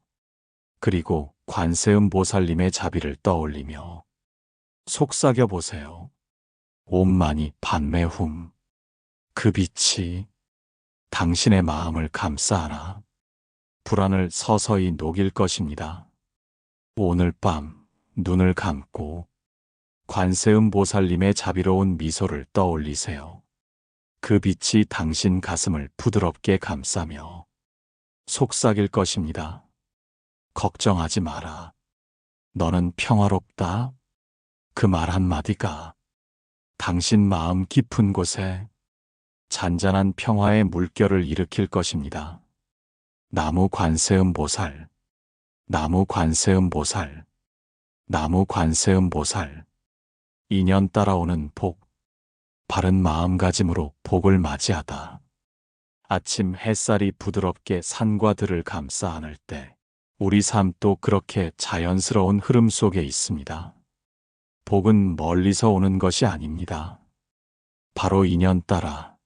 그리고 관세음 보살님의 자비를 떠올리며 속삭여 보세요. 옴마니 판매훔. 그 빛이 당신의 마음을 감싸 안아 불안을 서서히 녹일 것입니다. 오늘 밤 눈을 감고 관세음 보살님의 자비로운 미소를 떠올리세요. 그 빛이 당신 가슴을 부드럽게 감싸며 속삭일 것입니다. 걱정하지 마라. 너는 평화롭다. 그 말 한마디가 당신 마음 깊은 곳에 잔잔한 평화의 물결을 일으킬 것입니다. 나무 관세음 보살, 나무 관세음 보살, 나무 관세음 보살. 인연 따라오는 복, 바른 마음가짐으로 복을 맞이하다. 아침 햇살이 부드럽게 산과 들을 감싸 안을 때 우리 삶도 그렇게 자연스러운 흐름 속에 있습니다. 복은 멀리서 오는 것이 아닙니다. 바로 인연 따라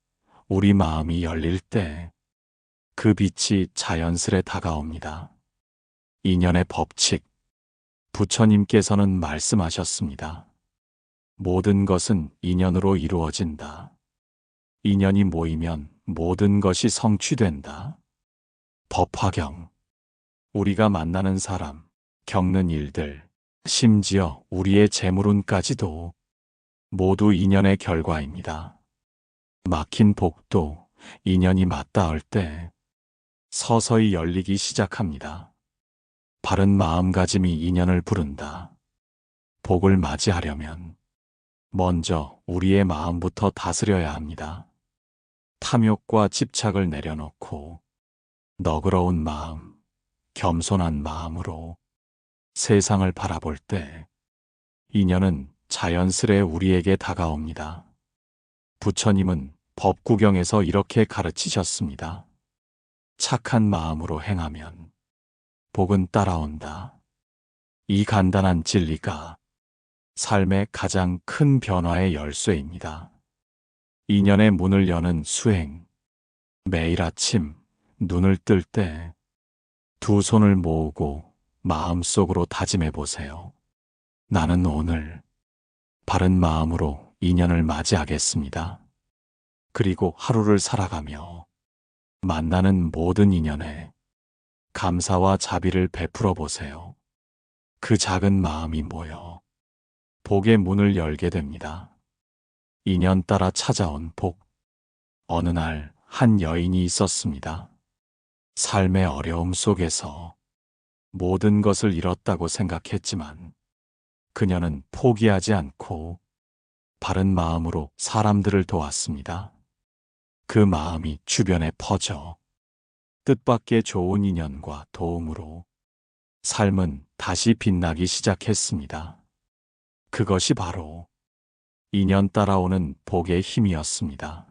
우리 마음이 열릴 때 그 빛이 자연스레 다가옵니다. 인연의 법칙, 부처님께서는 말씀하셨습니다. 모든 것은 인연으로 이루어진다. 인연이 모이면 모든 것이 성취된다. 법화경, 우리가 만나는 사람, 겪는 일들, 심지어 우리의 재물운까지도 모두 인연의 결과입니다. 막힌 복도 인연이 맞닿을 때 서서히 열리기 시작합니다. 바른 마음가짐이 인연을 부른다. 복을 맞이하려면 먼저 우리의 마음부터 다스려야 합니다. 탐욕과 집착을 내려놓고 너그러운 마음, 겸손한 마음으로 세상을 바라볼 때 인연은 자연스레 우리에게 다가옵니다. 부처님은 법구경에서 이렇게 가르치셨습니다. 착한 마음으로 행하면 복은 따라온다. 이 간단한 진리가 삶의 가장 큰 변화의 열쇠입니다. 인연의 문을 여는 수행. 매일 아침 눈을 뜰 때 두 손을 모으고 마음속으로 다짐해 보세요. 나는 오늘 바른 마음으로 인연을 맞이하겠습니다. 그리고 하루를 살아가며 만나는 모든 인연에 감사와 자비를 베풀어 보세요. 그 작은 마음이 모여 복의 문을 열게 됩니다. 인연 따라 찾아온 복. 어느 날 한 여인이 있었습니다. 삶의 어려움 속에서 모든 것을 잃었다고 생각했지만 그녀는 포기하지 않고 바른 마음으로 사람들을 도왔습니다. 그 마음이 주변에 퍼져 뜻밖의 좋은 인연과 도움으로 삶은 다시 빛나기 시작했습니다. 그것이 바로 인연 따라오는 복의 힘이었습니다.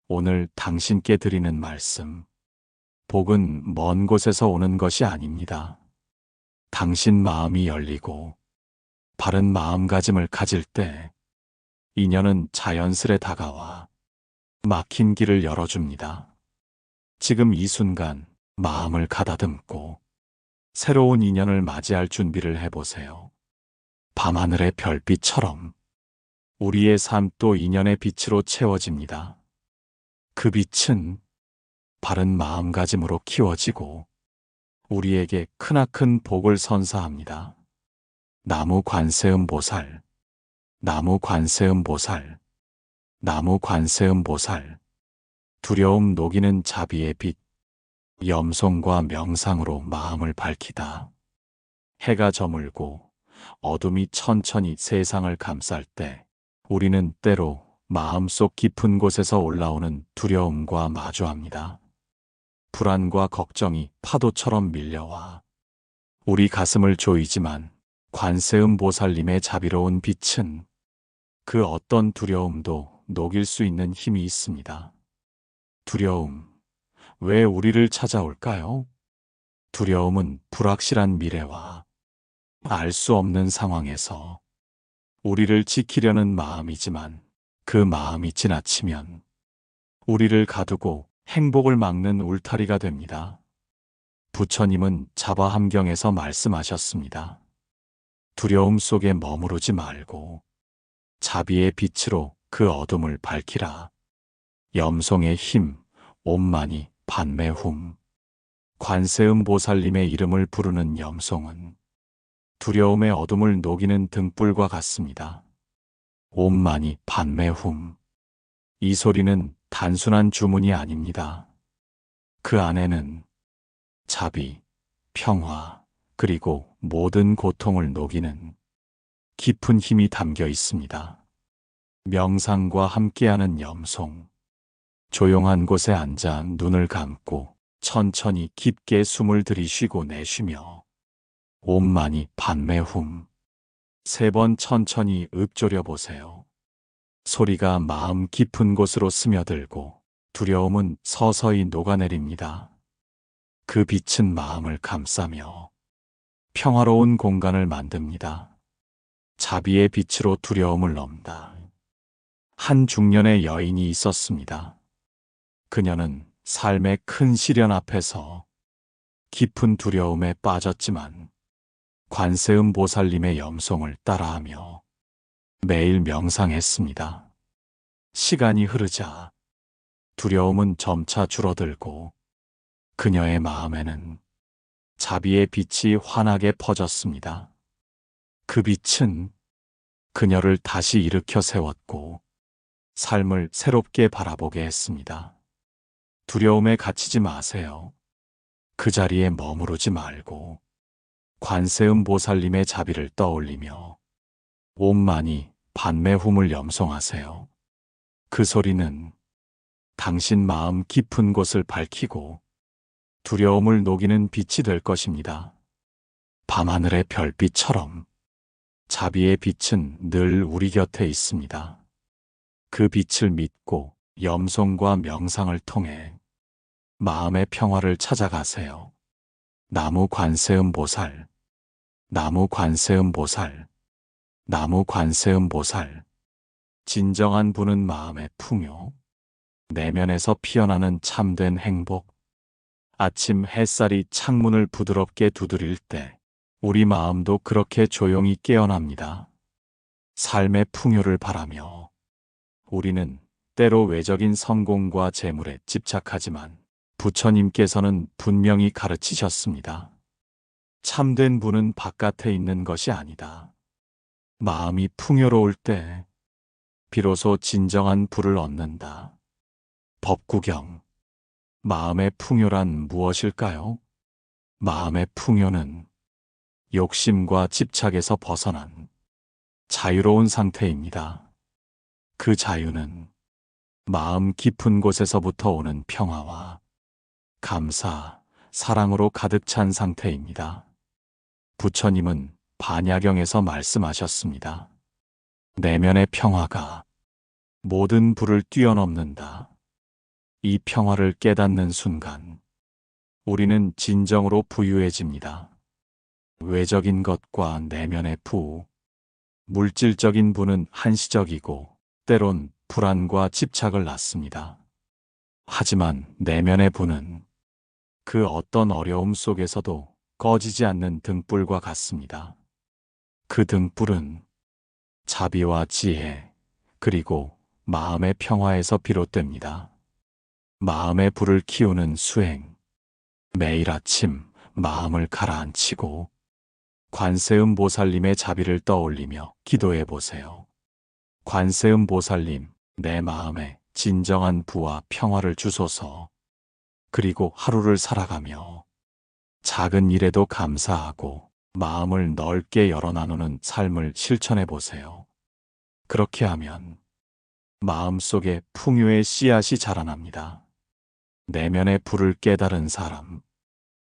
오늘 당신께 드리는 말씀. 복은 먼 곳에서 오는 것이 아닙니다. 당신 마음이 열리고 바른 마음가짐을 가질 때 인연은 자연스레 다가와 막힌 길을 열어줍니다. 지금 이 순간 마음을 가다듬고 새로운 인연을 맞이할 준비를 해보세요. 밤하늘의 별빛처럼 우리의 삶도 인연의 빛으로 채워집니다. 그 빛은 바른 마음가짐으로 키워지고 우리에게 크나큰 복을 선사합니다. 나무 관세음 보살, 나무 관세음 보살, 나무 관세음 보살. 두려움 녹이는 자비의 빛, 염송과 명상으로 마음을 밝히다. 해가 저물고 어둠이 천천히 세상을 감쌀 때 우리는 때로 마음속 깊은 곳에서 올라오는 두려움과 마주합니다. 불안과 걱정이 파도처럼 밀려와 우리 가슴을 조이지만 관세음 보살님의 자비로운 빛은 그 어떤 두려움도 녹일 수 있는 힘이 있습니다. 두려움, 왜 우리를 찾아올까요? 두려움은 불확실한 미래와 알 수 없는 상황에서 우리를 지키려는 마음이지만 그 마음이 지나치면 우리를 가두고 행복을 막는 울타리가 됩니다. 부처님은 자바함경에서 말씀하셨습니다. 두려움 속에 머무르지 말고 자비의 빛으로 그 어둠을 밝히라. 염송의 힘, 옴마니 반매훔. 관세음 보살님의 이름을 부르는 염송은 두려움의 어둠을 녹이는 등불과 같습니다. 옴마니 반매훔. 이 소리는 단순한 주문이 아닙니다. 그 안에는 자비, 평화, 그리고 모든 고통을 녹이는 깊은 힘이 담겨 있습니다. 명상과 함께하는 염송. 조용한 곳에 앉아 눈을 감고 천천히 깊게 숨을 들이쉬고 내쉬며 옴마니 반매훔 3번 천천히 읊조려 보세요. 소리가 마음 깊은 곳으로 스며들고 두려움은 서서히 녹아내립니다. 그 빛은 마음을 감싸며 평화로운 공간을 만듭니다. 자비의 빛으로 두려움을 넘다. 한 중년의 여인이 있었습니다. 그녀는 삶의 큰 시련 앞에서 깊은 두려움에 빠졌지만 관세음 보살님의 염송을 따라하며 매일 명상했습니다. 시간이 흐르자 두려움은 점차 줄어들고 그녀의 마음에는 자비의 빛이 환하게 퍼졌습니다. 그 빛은 그녀를 다시 일으켜 세웠고 삶을 새롭게 바라보게 했습니다. 두려움에 갇히지 마세요. 그 자리에 머무르지 말고 관세음 보살님의 자비를 떠올리며 옴마니 반매훔을 염송하세요. 그 소리는 당신 마음 깊은 곳을 밝히고 두려움을 녹이는 빛이 될 것입니다. 밤하늘의 별빛처럼 자비의 빛은 늘 우리 곁에 있습니다. 그 빛을 믿고 염송과 명상을 통해 마음의 평화를 찾아가세요. 나무 관세음 보살, 나무 관세음 보살, 나무 관세음 보살. 진정한 부는 마음의 풍요, 내면에서 피어나는 참된 행복. 아침 햇살이 창문을 부드럽게 두드릴 때 우리 마음도 그렇게 조용히 깨어납니다. 삶의 풍요를 바라며 우리는 때로 외적인 성공과 재물에 집착하지만 부처님께서는 분명히 가르치셨습니다. 참된 부는 바깥에 있는 것이 아니다. 마음이 풍요로울 때 비로소 진정한 부를 얻는다. 법구경. 마음의 풍요란 무엇일까요? 마음의 풍요는 욕심과 집착에서 벗어난 자유로운 상태입니다. 그 자유는 마음 깊은 곳에서부터 오는 평화와 감사, 사랑으로 가득 찬 상태입니다. 부처님은 반야경에서 말씀하셨습니다. 내면의 평화가 모든 불을 뛰어넘는다. 이 평화를 깨닫는 순간 우리는 진정으로 부유해집니다. 외적인 것과 내면의 부, 물질적인 부는 한시적이고 때론 불안과 집착을 낳습니다. 하지만 내면의 부는 그 어떤 어려움 속에서도 꺼지지 않는 등불과 같습니다. 그 등불은 자비와 지혜, 그리고 마음의 평화에서 비롯됩니다. 마음의 불을 키우는 수행. 매일 아침 마음을 가라앉히고 관세음 보살님의 자비를 떠올리며 기도해 보세요. 관세음 보살님, 내 마음에 진정한 부와 평화를 주소서. 그리고 하루를 살아가며 작은 일에도 감사하고 마음을 넓게 열어 나누는 삶을 실천해 보세요. 그렇게 하면 마음속에 풍요의 씨앗이 자라납니다. 내면의 불을 깨달은 사람.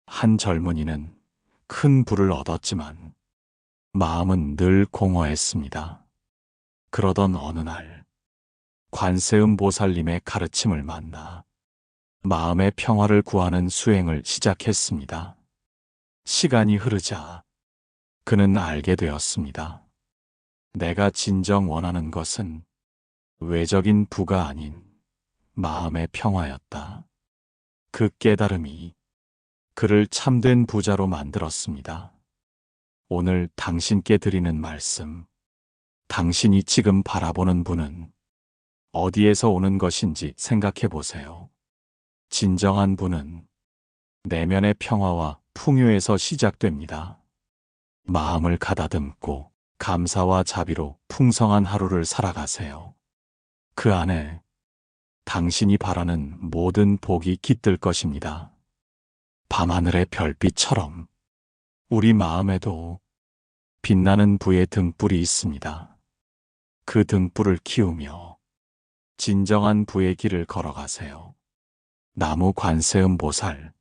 한 젊은이는 큰 부를 얻었지만 마음은 늘 공허했습니다. 그러던 어느 날 관세음 보살님의 가르침을 만나 마음의 평화를 구하는 수행을 시작했습니다. 시간이 흐르자 그는 알게 되었습니다. 내가 진정 원하는 것은 외적인 부가 아닌 마음의 평화였다. 그 깨달음이 그를 참된 부자로 만들었습니다. 오늘 당신께 드리는 말씀, 당신이 지금 바라보는 분은 어디에서 오는 것인지 생각해 보세요. 진정한 부는 내면의 평화와 풍요에서 시작됩니다. 마음을 가다듬고 감사와 자비로 풍성한 하루를 살아가세요. 그 안에 당신이 바라는 모든 복이 깃들 것입니다. 밤하늘의 별빛처럼 우리 마음에도 빛나는 부의 등불이 있습니다. 그 등불을 키우며 진정한 부의 길을 걸어가세요. 나무 관세음보살,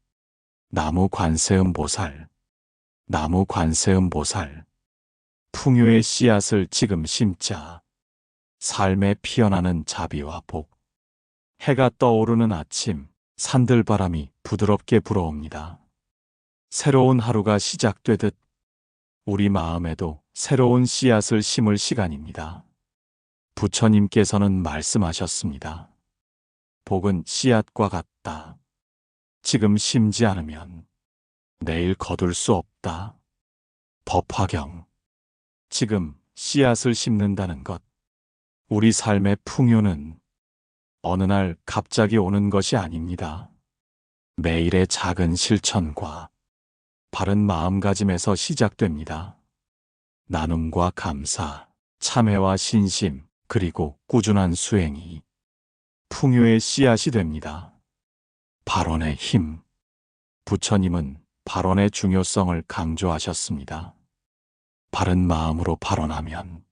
나무 관세음보살, 나무 관세음보살. 풍요의 씨앗을 지금 심자. 삶에 피어나는 자비와 복. 해가 떠오르는 아침, 산들바람이 부드럽게 불어옵니다. 새로운 하루가 시작되듯 우리 마음에도 새로운 씨앗을 심을 시간입니다. 부처님께서는 말씀하셨습니다. 복은 씨앗과 같다. 지금 심지 않으면 내일 거둘 수 없다. 법화경. 지금 씨앗을 심는다는 것. 우리 삶의 풍요는 어느 날 갑자기 오는 것이 아닙니다. 매일의 작은 실천과 바른 마음가짐에서 시작됩니다. 나눔과 감사, 참회와 신심, 그리고 꾸준한 수행이 풍요의 씨앗이 됩니다. 발언의 힘. 부처님은 발언의 중요성을 강조하셨습니다. 바른 마음으로 발언하면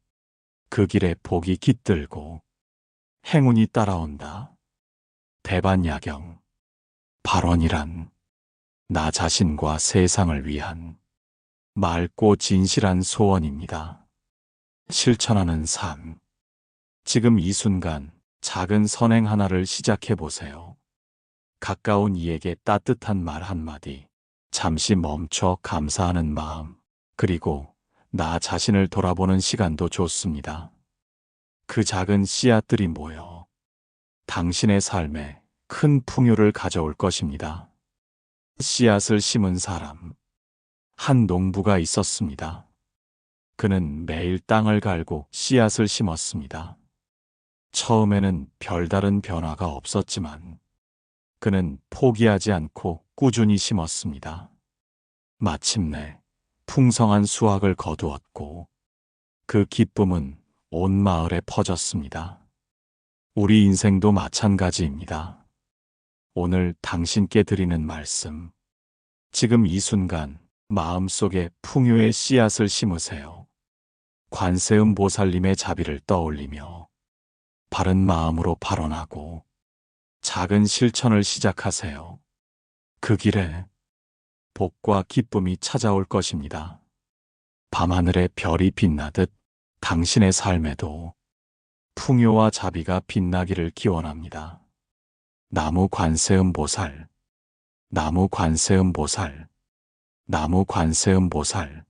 그 길에 복이 깃들고 행운이 따라온다. 대반야경. 발언이란 나 자신과 세상을 위한 맑고 진실한 소원입니다. 실천하는 삶. 지금 이 순간 작은 선행 하나를 시작해 보세요. 가까운 이에게 따뜻한 말 한마디, 잠시 멈춰 감사하는 마음, 그리고 나 자신을 돌아보는 시간도 좋습니다. 그 작은 씨앗들이 모여 당신의 삶에 큰 풍요를 가져올 것입니다. 씨앗을 심은 사람. 한 농부가 있었습니다. 그는 매일 땅을 갈고 씨앗을 심었습니다. 처음에는 별다른 변화가 없었지만 그는 포기하지 않고 꾸준히 심었습니다. 마침내 풍성한 수확을 거두었고 그 기쁨은 온 마을에 퍼졌습니다. 우리 인생도 마찬가지입니다. 오늘 당신께 드리는 말씀. 지금 이 순간 마음속에 풍요의 씨앗을 심으세요. 관세음 보살님의 자비를 떠올리며 바른 마음으로 발언하고 작은 실천을 시작하세요. 그 길에 복과 기쁨이 찾아올 것입니다. 밤하늘에 별이 빛나듯 당신의 삶에도 풍요와 자비가 빛나기를 기원합니다. 나무 관세음보살, 나무 관세음보살, 나무 관세음보살.